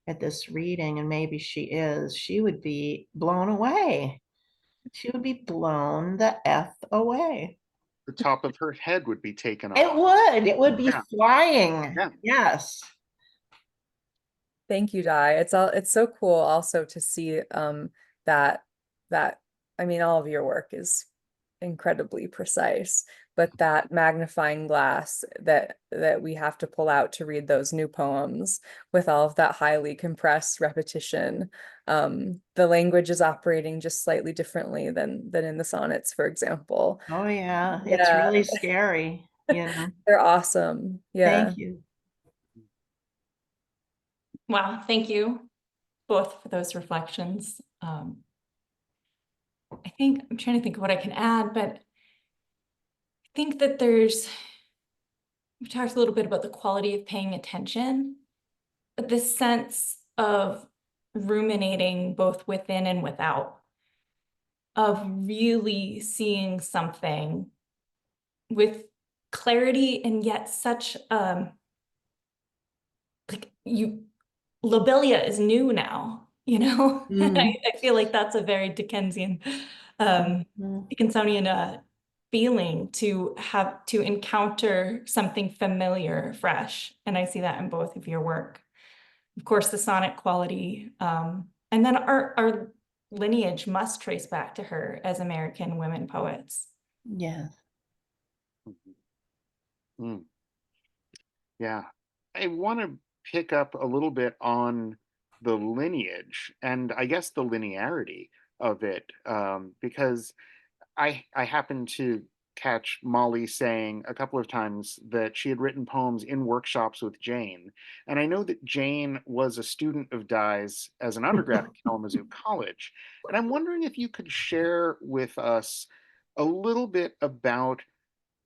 at this reading, and maybe she would be blown away. She would be blown the F away. The top of her head would be taken off. It would be Yeah. flying. Yeah. Yes. Thank you, Di. It's so cool also to see that I mean, all of your work is incredibly precise, but that magnifying glass that we have to pull out to read those new poems with all of that highly compressed repetition. The language is operating just slightly differently than in the sonnets, for example. Oh yeah, it's Yeah. really scary, you know. They're awesome. Yeah. Thank you. Wow, thank you both for those reflections. I think I'm trying to think of what I can add, but I think that we talked a little bit about the quality of paying attention, but this sense of ruminating both within and without, of really seeing something with clarity and yet such like lobelia is new now, you know. I feel like that's a very Dickensian Dickinsonian feeling to have to encounter something familiar, fresh, and I see that in both of your work. Of course, the sonnet quality, and then our lineage must trace back to her as American women poets. Yes. Mm. Yeah, I want to pick up a little bit on the lineage and I guess the linearity of it, because I happened to catch Molly saying a couple of times that she had written poems in workshops with Jane, and I know that Jane was a student of Di's as an undergrad at Kalamazoo College, and I'm wondering if you could share with us a little bit about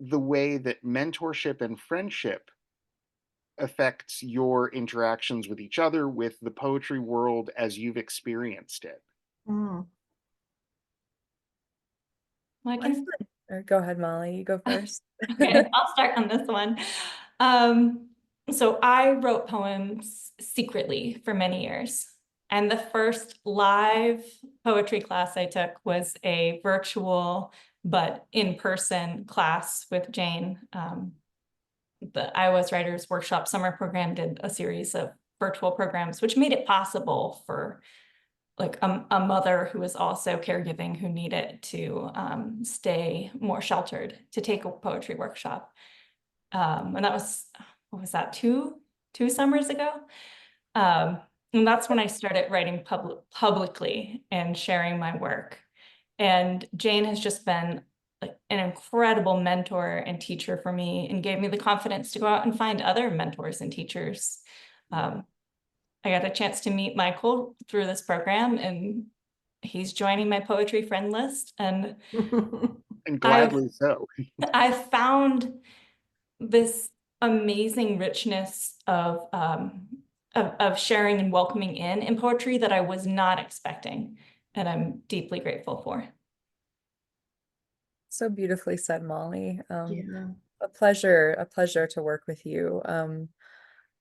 the way that mentorship and friendship affects your interactions with each other, with the poetry world as you've experienced it. Mm. Well, I can Go ahead, Molly, you go first. Okay, I'll start on this one. So I wrote poems secretly for many years. And the first live poetry class I took was a virtual but in-person class with Jane. The iOS Writers Workshop Summer Program did a series of virtual programs, which made it possible for like a mother who was also caregiving who needed to stay more sheltered to take a poetry workshop. And that was, what was that, two summers ago? And that's when I started writing publicly and sharing my work. And Jane has just been like an incredible mentor and teacher for me and gave me the confidence to go out and find other mentors and teachers. I got a chance to meet Michael through this program, and he's joining my poetry friend list, and And gladly so. I've found this amazing richness of sharing and welcoming in poetry that I was not expecting, and I'm deeply grateful for. So beautifully said, Molly. Yeah. A pleasure to work with you.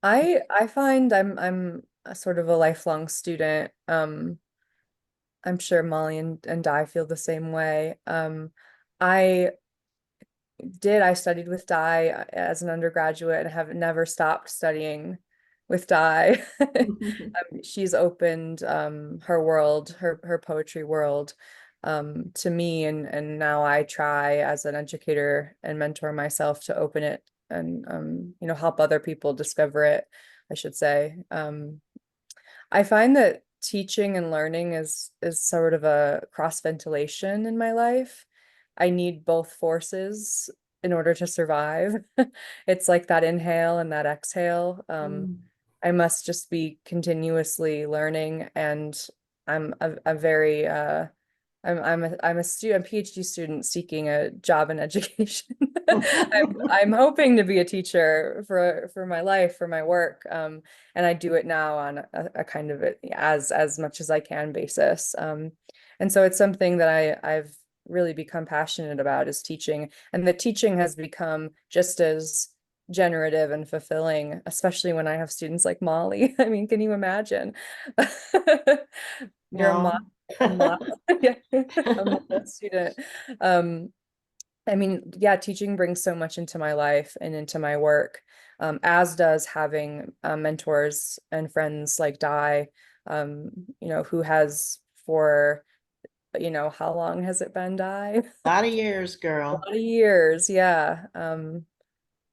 I find I'm a sort of a lifelong student. I'm sure Molly and Di feel the same way. I I studied with Di as an undergraduate and have never stopped studying with Di. She's opened her world, her poetry world, to me, and now I try as an educator and mentor myself to open it and help other people discover it, I should say. I find that teaching and learning is sort of a cross ventilation in my life. I need both forces in order to survive. It's like that inhale and that exhale. I must just be continuously learning, and I'm a very I'm a student, a PhD student seeking a job in education. I'm hoping to be a teacher for my life, for my work, and I do it now on a kind of as much as I can basis. And so it's something that I've really become passionate about is teaching, and the teaching has become just as generative and fulfilling, especially when I have students like Molly. I mean, can you imagine? You're No. a model, yeah, a model student. I mean, yeah, teaching brings so much into my life and into my work, as does having mentors and friends like Di, who has for, how long has it been, Di? A lot of years, A girl. lot of years, yeah.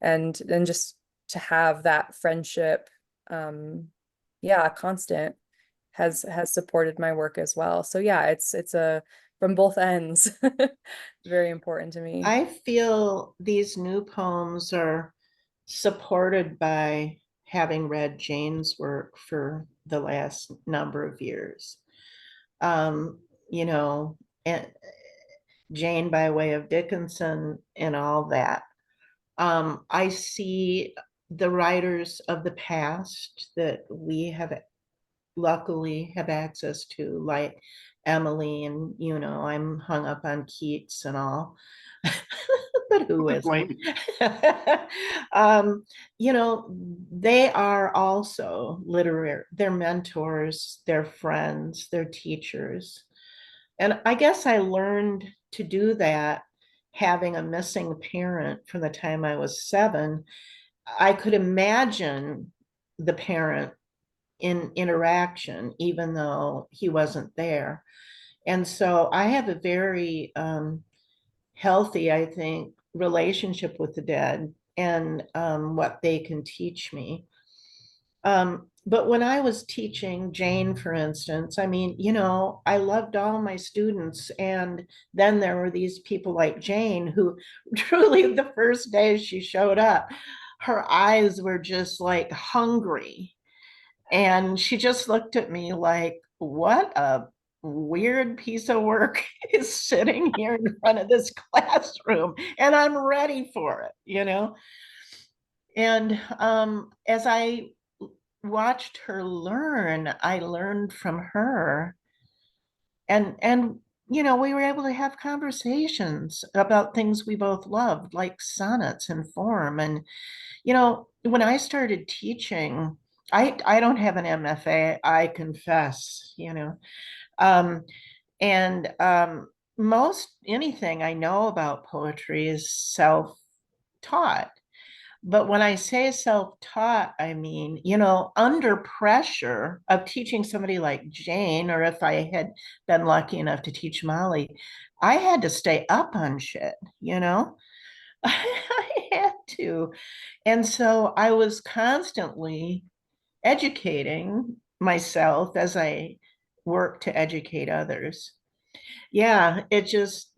And then just to have that friendship, yeah, constant has supported my work as well. So yeah, it's a from both ends. Very important to me. I feel these new poems are supported by having read Jane's work for the last number of years. Um, you know, and Jane by way of Dickinson and all that. I see the writers of the past that we have luckily have access to, like Emily, and I'm hung up on Keats and all. But who Who could isn't? blame you? um, they are also literary, they're mentors, they're friends, they're teachers. And I guess I learned to do that having a missing parent from the time I was 7. I could imagine the parent in interaction, even though he wasn't there. And so I have a very healthy, I think, relationship with the dead and what they can teach me. But when I was teaching Jane, for instance, I mean, I loved all my students. And then there were these people like Jane who truly the first day she showed up, her eyes were just like hungry. And she just looked at me like, what a weird piece of work is sitting here in front of this classroom. And I'm ready for it. And as I watched her learn, I learned from her. And we were able to have conversations about things we both loved, like sonnets and form. And when I started teaching, I don't have an MFA, I confess. Um, and most anything I know about poetry is self-taught. But when I say self-taught, I mean, under pressure of teaching somebody like Jane, or if I had been lucky enough to teach Molly, I had to stay up on shit. I had to. And so I was constantly educating myself as I worked to educate others. Yeah, it just,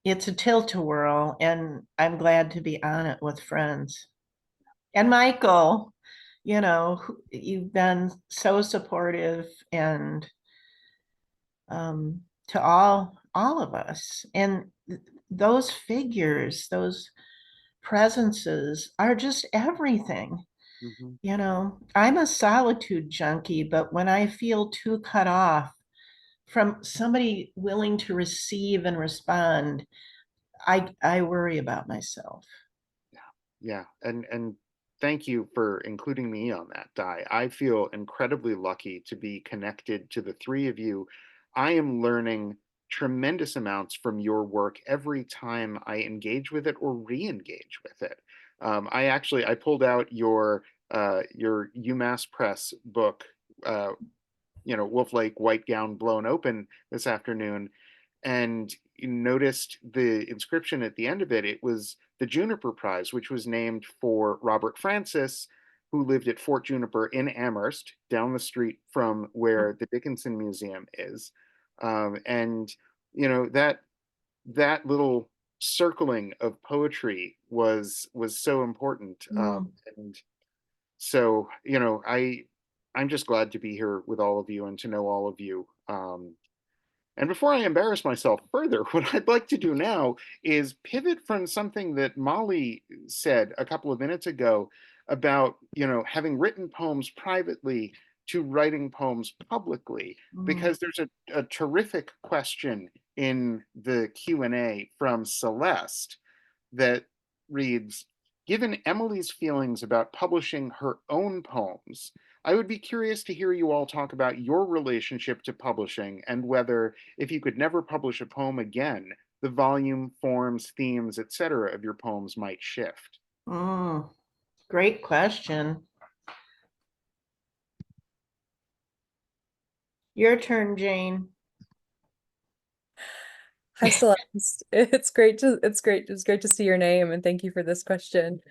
it's a tilt-a-whirl, and I'm glad to be on it with friends. And Michael, You've been so supportive and to all of us. And those figures, those presences are just everything. Mhm. I'm a solitude junkie, but when I feel too cut off from somebody willing to receive and respond, I worry about myself. Yeah, and thank you for including me on that, Di. I feel incredibly lucky to be connected to the three of you. I am learning tremendous amounts from your work every time I engage with it or re-engage with it. I pulled out your UMass Press book, uh, Wolf Lake White Gown Blown Open this afternoon, and you noticed the inscription at the end of it. It was the Juniper Prize, which was named for Robert Francis, who lived at Fort Juniper in Amherst, down the street from where the Dickinson Museum is. And that little circling of poetry was so important. Mm. And so, I'm just glad to be here with all of you and to know all of you. And before I embarrass myself further, what I'd like to do now is pivot from something that Molly said a couple of minutes ago about, having written poems privately to writing poems publicly, because there's a terrific question in the Q&A from Celeste that reads, given Emily's feelings about publishing her own poems, I would be curious to hear you all talk about your relationship to publishing and whether, if you could never publish a poem again, the volume, forms, themes, etc. of your poems might shift. Great question. Your turn, Jane. Hi, Celeste. It's great to see your name, and thank you for this question.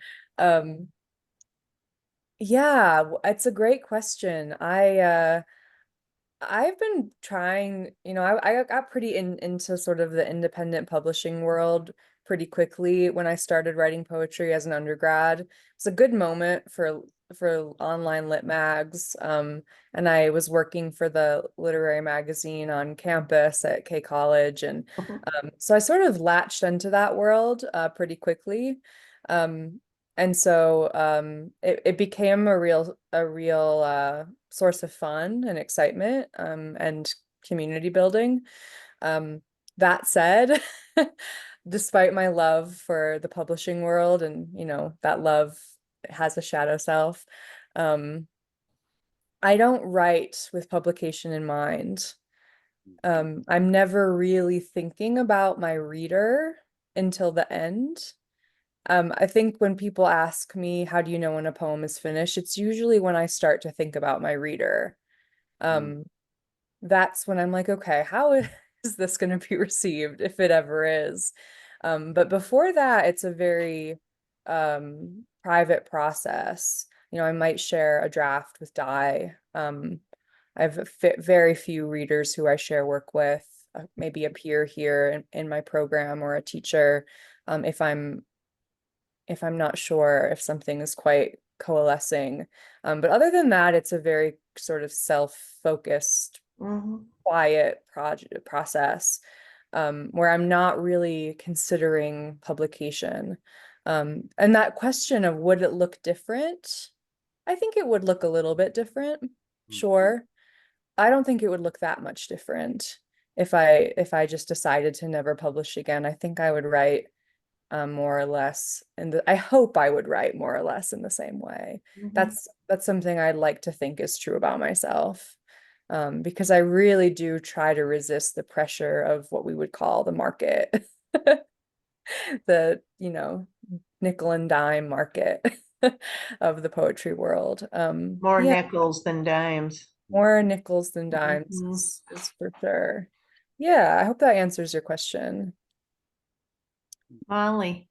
Yeah, it's a great question. I've been trying, I got pretty into sort of the independent publishing world pretty quickly when I started writing poetry as an undergrad. It's a good moment for online lit mags. And I was working for the literary magazine on campus at K College, and so I sort of latched into that world pretty quickly. And so it became a real source of fun and excitement and community building. That said, despite my love for the publishing world, and that love has a shadow self, I don't write with publication in mind. I'm never really thinking about my reader until the end. I think when people ask me, how do you know when a poem is finished? It's usually when I start to think about my reader. That's when I'm like, okay, how is this going to be received, if it ever is? But before that, it's a very private process. I might share a draft with Di. I have very few readers who I share work with, maybe a peer here in my program or a teacher, if I'm not sure if something is quite coalescing. But other than that, it's a very sort of self-focused, quiet process where I'm not really considering publication. And that question of would it look different? I think it would look a little bit different, sure. I don't think it would look that much different if I just decided to never publish again. I think I would write more or less, and I hope I would write more or less in the same way. That's something I'd like to think is true about myself, because I really do try to resist the pressure of what we would call the market, the nickel and dime market of the poetry world. More Yeah, nickels than dimes. more nickels than dimes is for sure. Yeah, I hope that answers your question. Molly.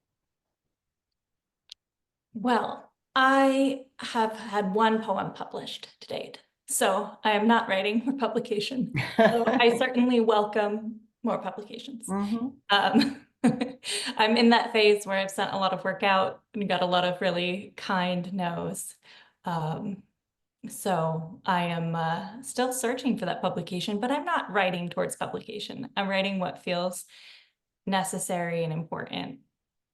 Well, I have had one poem published to date, so I am not writing for publication. So I certainly welcome more publications. I'm in that phase where I've sent a lot of work out and got a lot of really kind no's. So I am still searching for that publication, but I'm not writing towards publication. I'm writing what feels necessary and important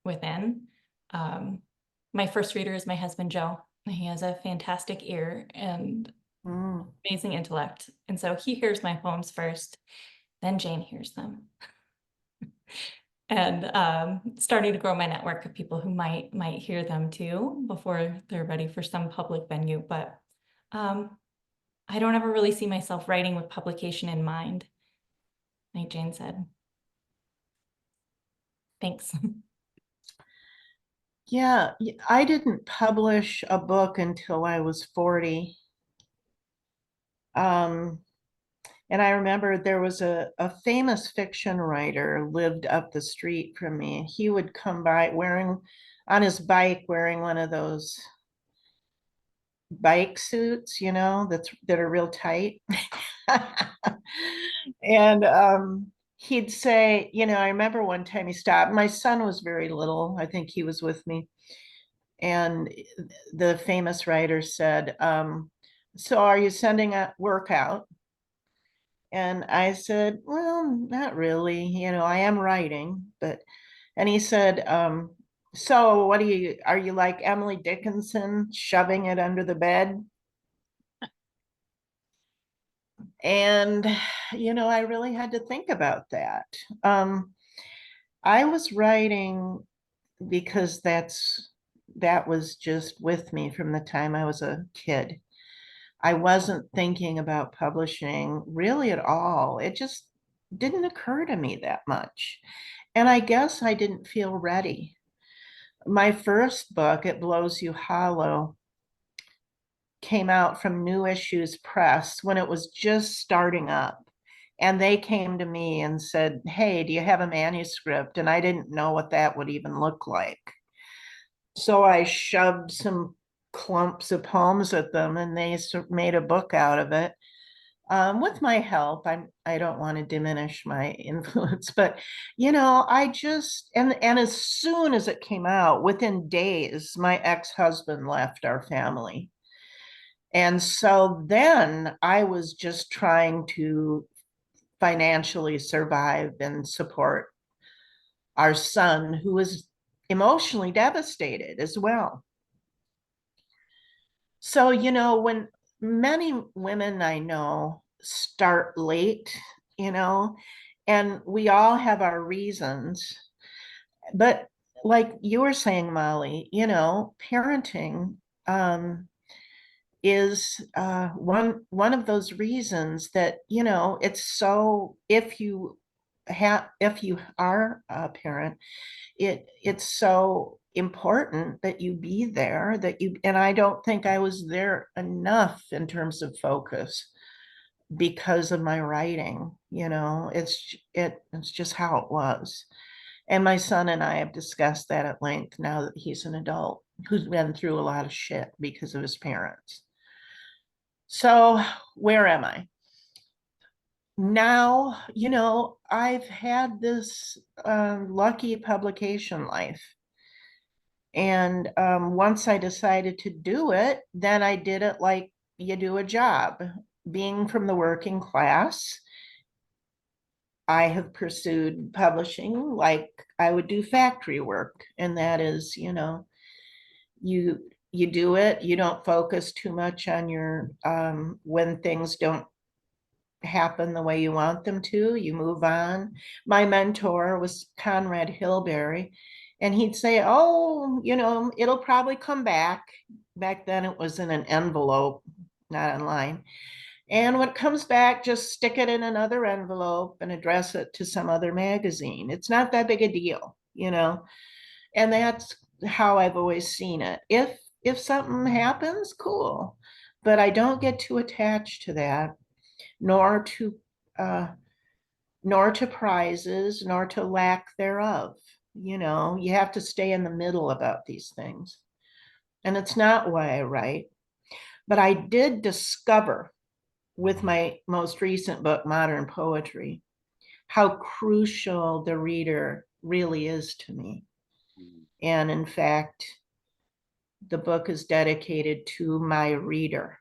within. My first reader is my husband, Joe. He has a fantastic ear and amazing intellect. And so he hears my poems first, then Jane hears them. And starting to grow my network of people who might hear them too before they're ready for some public venue. But I don't ever really see myself writing with publication in mind, like Jane said. Thanks. Yeah, I didn't publish a book until I was 40. And I remember there was a famous fiction writer lived up the street from me. He would come by on his bike wearing one of those bike suits, that are real tight. And he'd say, I remember one time he stopped. My son was very little. I think he was with me. And the famous writer said, so are you sending a workout? And I said, well, not really. I am writing, and he said, so are you like Emily Dickinson, shoving it under the bed? And, I really had to think about that. I was writing because that was just with me from the time I was a kid. I wasn't thinking about publishing really at all. It just didn't occur to me that much. And I guess I didn't feel ready. My first book, It Blows You Hollow, came out from New Issues Press when it was just starting up. And they came to me and said, hey, do you have a manuscript? And I didn't know what that would even look like. So I shoved some clumps of poems at them and they made a book out of it. With my help. I don't want to diminish my influence, but I just and as soon as it came out, within days, my ex-husband left our family. And so then I was just trying to financially survive and support our son, who was emotionally devastated as well. So, when many women I know start late, and we all have our reasons, but like you were saying, Molly, parenting is one of those reasons that, it's so, if you are a parent, it's so important that you be there, and I don't think I was there enough in terms of focus because of my writing. It's just how it was. And my son and I have discussed that at length now that he's an adult who's been through a lot of shit because of his parents. So where am I now? I've had this lucky publication life. And once I decided to do it, then I did it like you do a job. Being from the working class, I have pursued publishing like I would do factory work. And that is, you do it, you don't focus too much on your when things don't happen the way you want them to, you move on. My mentor was Conrad Hilberry, and he'd say, oh, it'll probably come back. Back then it was in an envelope, not online. And when it comes back, just stick it in another envelope and address it to some other magazine. It's not that big a deal, and that's how I've always seen it. If something happens, cool, but I don't get too attached to that, nor to prizes, nor to lack thereof. You have to stay in the middle about these things. And it's not why I write. But I did discover with my most recent book, Modern Poetry, how crucial the reader really is to me. And in fact, the book is dedicated to my reader,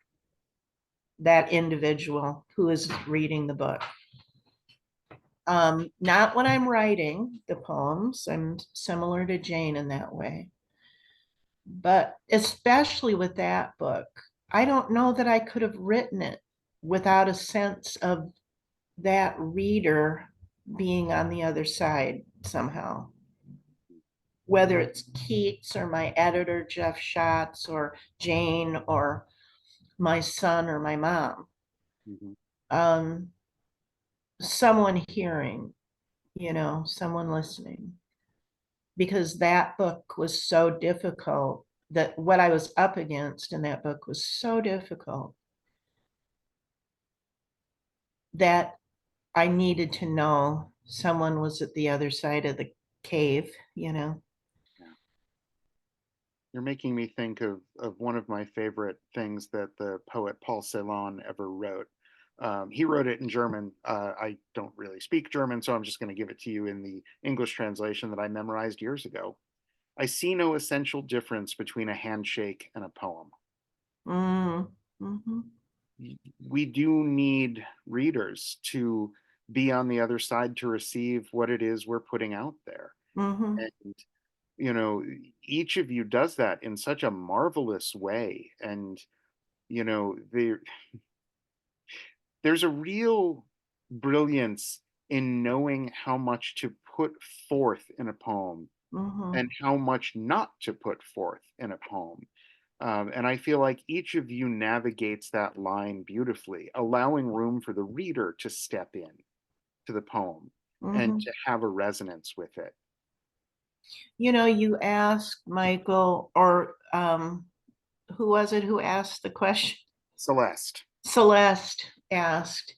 that individual who is reading the book. Not when I'm writing the poems. I'm similar to Jane in that way. But especially with that book, I don't know that I could have written it without a sense of that reader being on the other side somehow. Whether it's Keats or my editor, Jeff Schatz, or Jane, or my son or my mom. Someone hearing, someone listening. Because that book was so difficult, that what I was up against in that book was so difficult that I needed to know someone was at the other side of the cave. Yeah. You're making me think of one of my favorite things that the poet Paul Celan ever wrote. He wrote it in German. I don't really speak German, so I'm just going to give it to you in the English translation that I memorized years ago. I see no essential difference between a handshake and a poem. Mm-hmm. We do need readers to be on the other side to receive what it is we're putting out there. Mm-hmm. And each of you does that in such a marvelous way. And there's a real brilliance in knowing how much to put forth in a poem and how much not to put forth in a poem. And I feel like each of you navigates that line beautifully, allowing room for the reader to step in to the poem and to have a resonance with it. You asked Michael, or who was it who asked the question? Celeste. Celeste asked,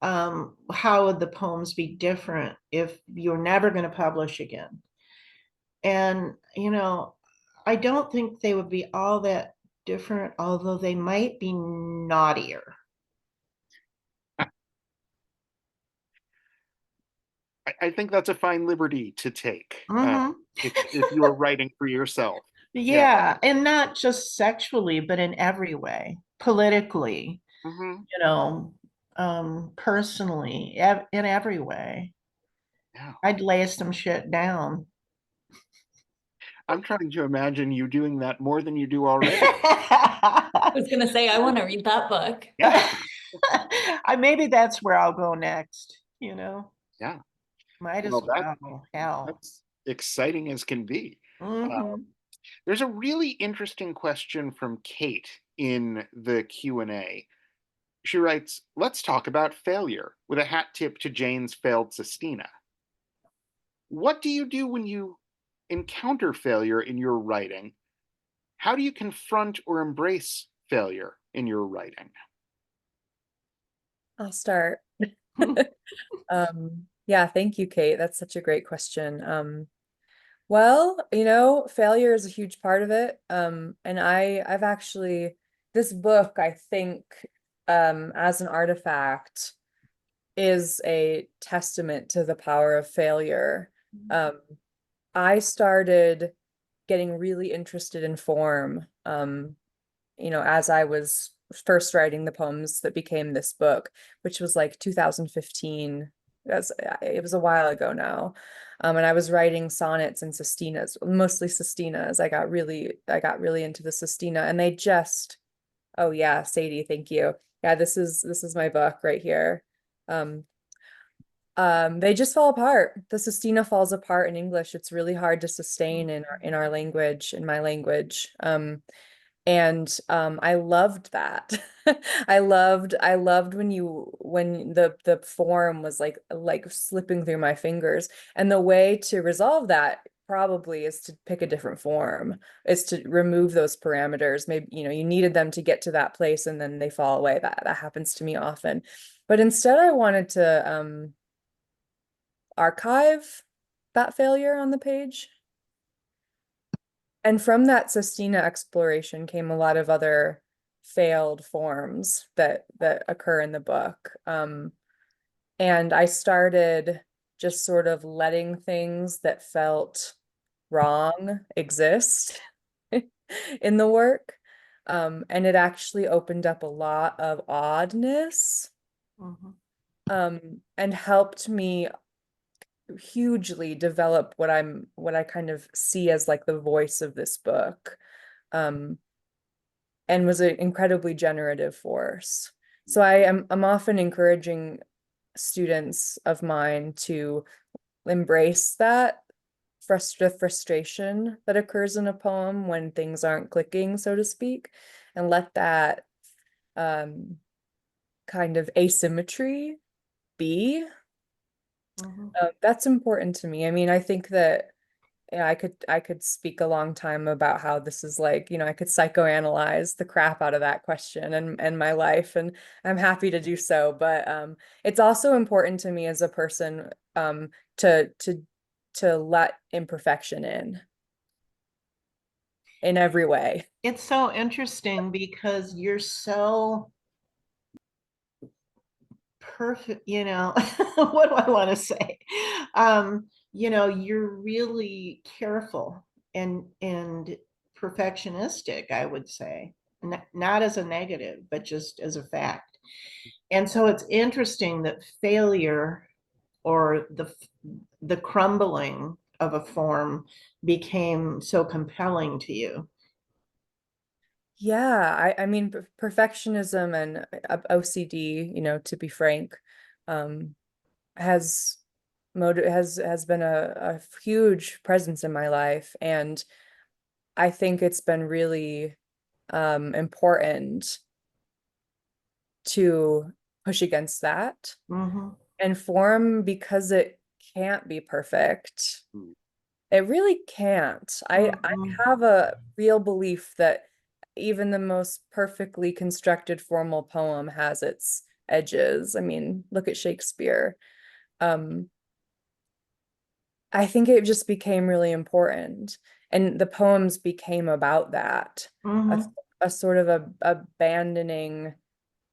how would the poems be different if you're never going to publish again? And, I don't think they would be all that different, although they might be naughtier. I think that's a fine liberty to take Mm-hmm. if you are writing for yourself. Yeah, and not just sexually, but in every way, politically, personally, in every way. Yeah. I'd lay some shit down. I'm trying to imagine you doing that more than you do already. I was going to say, I want to read that book. Yeah. Maybe that's where I'll go next, Yeah. Might as well. Hell. That's exciting as can be. There's a really interesting question from Kate in the Q&A. She writes, "Let's talk about failure," with a hat tip to Jane's failed Sestina. What do you do when you encounter failure in your writing? How do you confront or embrace failure in your writing? I'll start. Yeah, thank you, Kate. That's such a great question. Well, failure is a huge part of it. And I've actually, this book, I think, as an artifact, is a testament to the power of failure. I started getting really interested in form, as I was first writing the poems that became this book, which was like 2015. It was a while ago now. And I was writing sonnets and sestinas, mostly sestinas. I got really into the sestina, and they just, oh yeah, Sadie, thank you. Yeah, this is my book right here. They just fall apart. The sestina falls apart in English. It's really hard to sustain in our language, in my language. And I loved that. I loved when the form was like slipping through my fingers. And the way to resolve that probably is to pick a different form, is to remove those parameters. Maybe, you needed them to get to that place and then they fall away. That happens to me often. But instead I wanted to archive that failure on the page. And from that sestina exploration came a lot of other failed forms that occur in the book. And I started just sort of letting things that felt wrong exist. in the work. And it actually opened up a lot of oddness, and helped me hugely develop what I kind of see as like the voice of this book. And was an incredibly generative force. So I'm often encouraging students of mine to embrace that frustration that occurs in a poem when things aren't clicking, so to speak, and let that kind of asymmetry be. That's important to me. I mean, I think that yeah, I could speak a long time about how this is like, I could psychoanalyze the crap out of that question and my life, and I'm happy to do so. But it's also important to me as a person to let imperfection in every way. It's so interesting because you're so perfect, what do I want to say? You're really careful and perfectionistic, I would say. Not as a negative, but just as a fact. And so it's interesting that failure or the crumbling of a form became so compelling to you. Yeah, I mean perfectionism and OCD, to be frank, has has been a huge presence in my life, and I think it's been really important to push against that. And form, because it can't be perfect. It really can't. I have a real belief that even the most perfectly constructed formal poem has its edges. I mean, look at Shakespeare. I think it just became really important. And the poems became about that, a sort of abandoning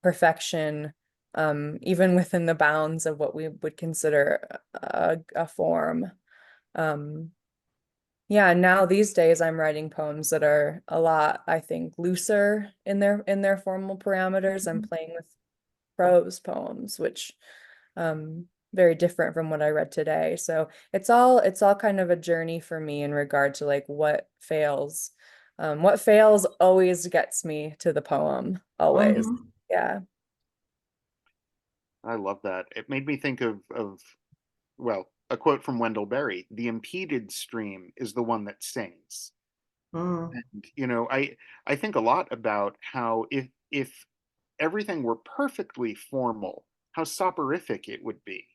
perfection, even within the bounds of what we would consider a form. Yeah, now these days I'm writing poems that are a lot, I think, looser in their formal parameters. I'm playing with prose poems, which very different from what I read today. So it's all kind of a journey for me in regard to like what fails. What fails always gets me to the poem, always. Yeah. I love that. It made me think of well, a quote from Wendell Berry: "The impeded stream is the one that sings." And I think a lot about how if everything were perfectly formal, how soporific it would be.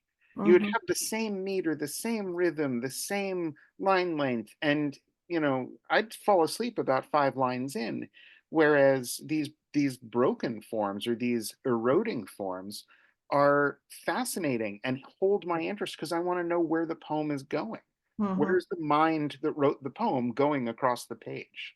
You would have the same meter, the same rhythm, the same line length, and I'd fall asleep about 5 lines in. Whereas these broken forms or these eroding forms are fascinating and hold my interest because I want to know where the poem is going. Where's the mind that wrote the poem going across the page?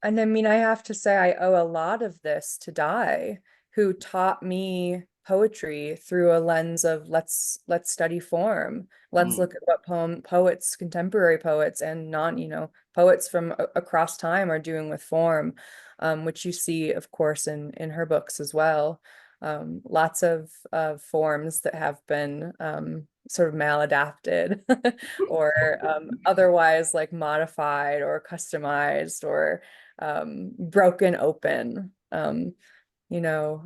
And I mean, I have to say, I owe a lot of this to Di, who taught me poetry through a lens of let's study form. Let's look at what poets, contemporary poets, and non, poets from across time are doing with form, which you see, of course, in her books as well. Lots of forms that have been sort of maladapted or otherwise like modified or customized or broken open, you know,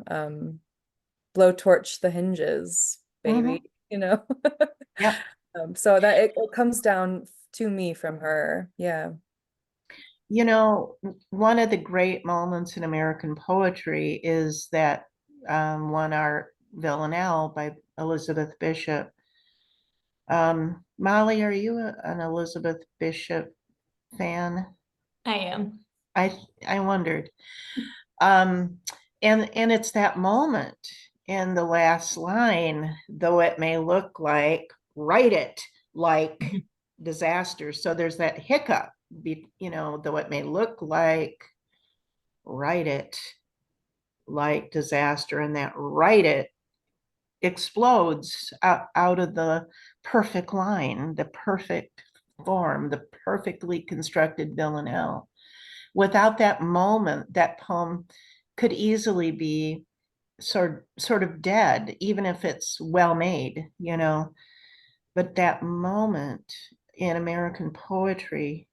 blowtorch the hinges, baby, Yep. So that it comes down to me from her. Yeah. One of the great moments in American poetry is that one art Villanelle by Elizabeth Bishop. Molly, are you an Elizabeth Bishop fan? I am. I wondered. Um, and it's that moment in the last line, though it may look like, write it like disaster. So there's that hiccup, though it may look like, write it like disaster, and that write it explodes out of the perfect line, the perfect form, the perfectly constructed villanelle. Without that moment, that poem could easily be sort of dead, even if it's well made, you know. But that moment in American poetry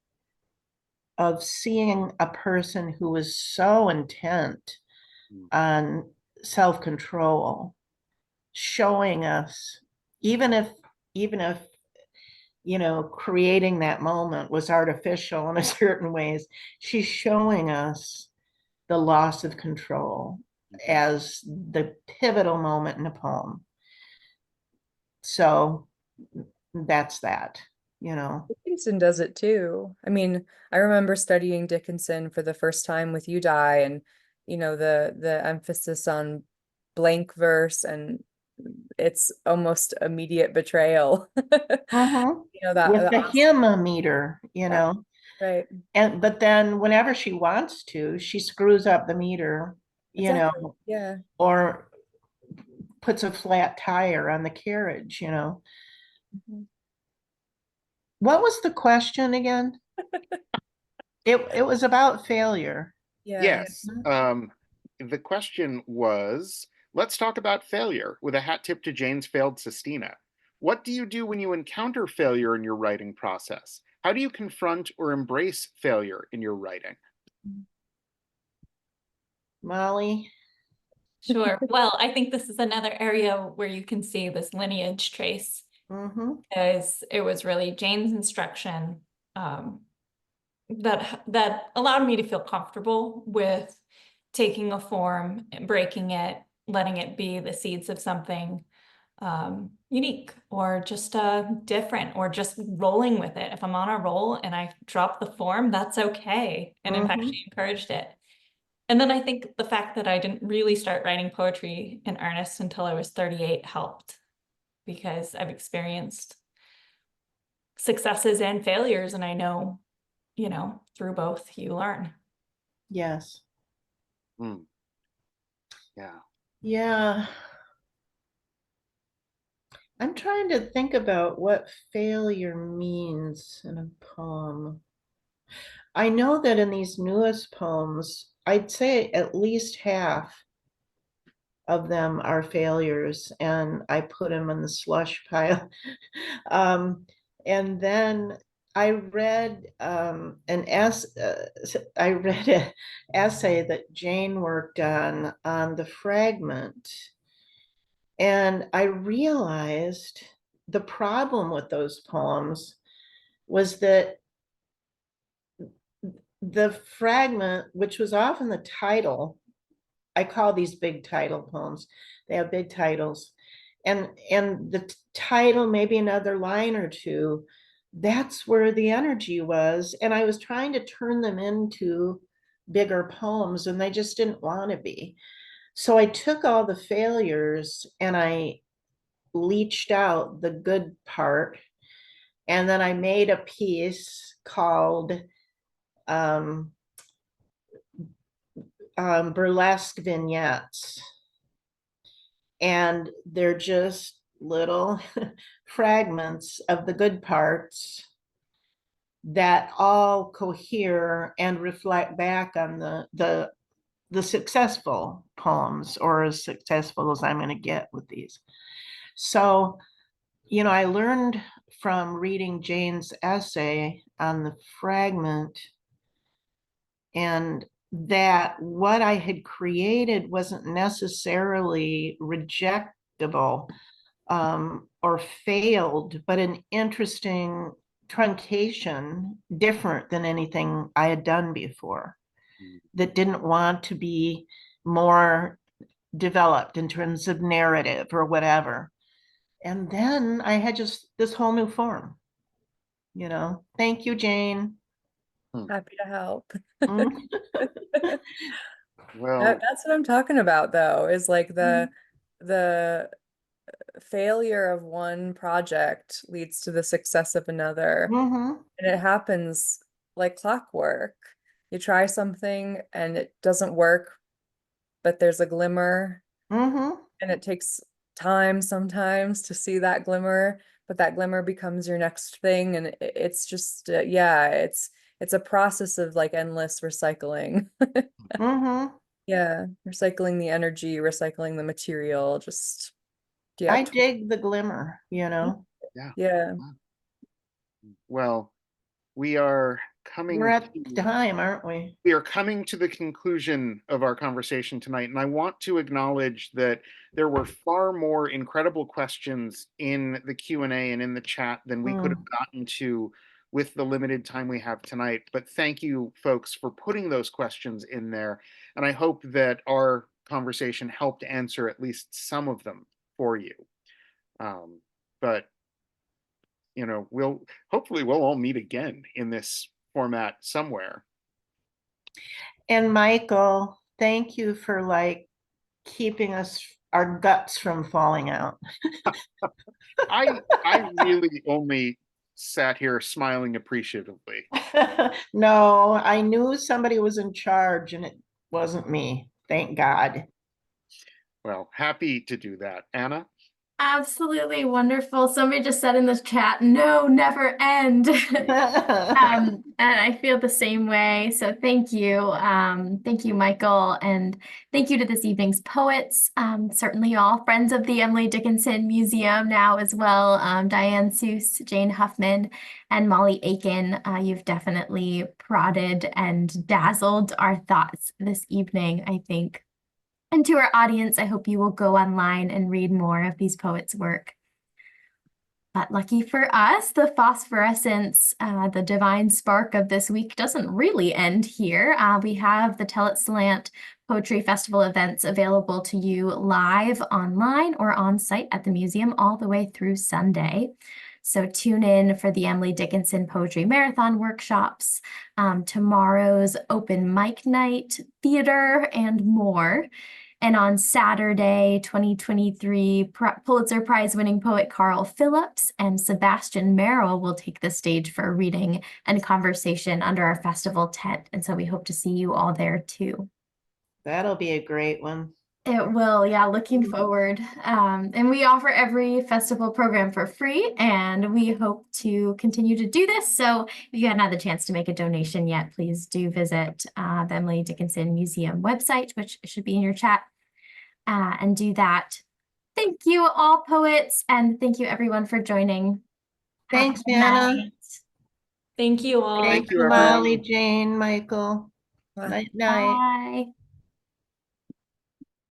of seeing a person who was so intent on self-control, showing us, even if you know, creating that moment was artificial in a certain ways, she's showing us the loss of control as the pivotal moment in the poem. So that's that, you know. Dickinson does it too. I mean, I remember studying Dickinson for the first time with you, Di, and you know, the emphasis on blank verse, and it's almost immediate betrayal. Mhm. You know, that With the hymn meter, you yeah, know. right. And but then whenever she wants to, she screws up the meter, you Exactly. know, Yeah. or puts a flat tire on the carriage, you know. Mhm. What was the question again? It was about failure. Yeah. Yes. The question was, let's talk about failure with a hat tip to Jane's failed Sestina. What do you do when you encounter failure in your writing process? How do you confront or embrace failure in your writing? Molly? Sure. Well, I think this is another area where you can see this lineage trace, Mm-hmm. because it was really Jane's instruction that allowed me to feel comfortable with taking a form and breaking it, letting it be the seeds of something unique or just different, or just rolling with it. If I'm on a roll and I drop the form, that's okay. And in fact, Mm-hmm. she encouraged it. And then I think the fact that I didn't really start writing poetry in earnest until I was 38 helped, because I've experienced successes and failures, and I know, through both you learn. Yes. Hmm. Yeah. Yeah. I'm trying to think about what failure means in a poem. I know that in these newest poems, I'd say at least half of them are failures, and I put them in the slush pile. um, and then I read I read an essay that Jane worked on the fragment, and I realized the problem with those poems was that the fragment, which was often the title, I call these big title poems. They have big titles. And the title, maybe another line or two, that's where the energy was. And I was trying to turn them into bigger poems, and they just didn't want to be. So I took all the failures and I leached out the good part. And then I made a piece called um, Burlesque Vignettes. And they're just little fragments of the good parts that all cohere and reflect back on the successful poems, or as successful as I'm going to get with these. So, you know, I learned from reading Jane's essay on the fragment, and that what I had created wasn't necessarily rejectable or failed, but an interesting truncation, different than anything I had done before, that didn't want to be more developed in terms of narrative or whatever. And then I had just this whole new form, you know. Thank you, Jane. Happy to help. Mm. Well, That's what I'm talking about though, is like the failure of one project leads to the success of another. Mm-hmm. And it happens like clockwork. You try something and it doesn't work, but there's a glimmer, Mm-hmm. and it takes time sometimes to see that glimmer, but that glimmer becomes your next thing. And it's just, yeah, it's a process of like endless recycling. Mm-hmm. Yeah, recycling the energy, recycling the material, just yeah, I dig the glimmer, you know. Yeah. yeah. Well, we are We're coming at to time, aren't we? we are coming to the conclusion of our conversation tonight, and I want to acknowledge that there were far more incredible questions in the Q&A and in the chat than we could have gotten to with the limited time we have tonight. But thank you, folks, for putting those questions in there, and I hope that our conversation helped answer at least some of them for you. But you know, hopefully we'll all meet again in this format somewhere. And Michael, thank you for like keeping our guts from falling out. I really only sat here smiling appreciatively. No, I knew somebody was in charge and it wasn't me. Thank God. Well, happy to do that. Anna? Absolutely wonderful. Somebody just said in this chat, no, never end. And I feel the same way. So thank you. Thank you, Michael. And thank you to this evening's poets. Certainly all friends of the Emily Dickinson Museum now as well. Diane Seuss, Jane Huffman, and Molly Akin. You've definitely prodded and dazzled our thoughts this evening, I think. And to our audience, I hope you will go online and read more of these poets' work. But lucky for us, the phosphorescence, the divine spark of this week doesn't really end here. We have the Tell It Slant Poetry Festival events available to you live online or on site at the museum all the way through Sunday. So tune in for the Emily Dickinson Poetry Marathon workshops, tomorrow's open mic night, theater, and more. And on Saturday, 2023, Pulitzer Prize winning poet Carl Phillips and Sebastian Merrill will take the stage for a reading and conversation under our festival tent. And so we hope to see you all there too. That'll be a great one. It will, yeah, looking forward. And we offer every festival program for free, and we hope to continue to do this. So if you hadn't had the chance to make a donation yet, please do visit the Emily Dickinson Museum website, which should be in your chat, and do that. Thank you, all poets, and thank you, everyone, for joining. Thanks, Have a good Anna. night. Thank you all. Thank you, you, everyone. Molly, Jane, Michael. Bye. Night, night. Bye.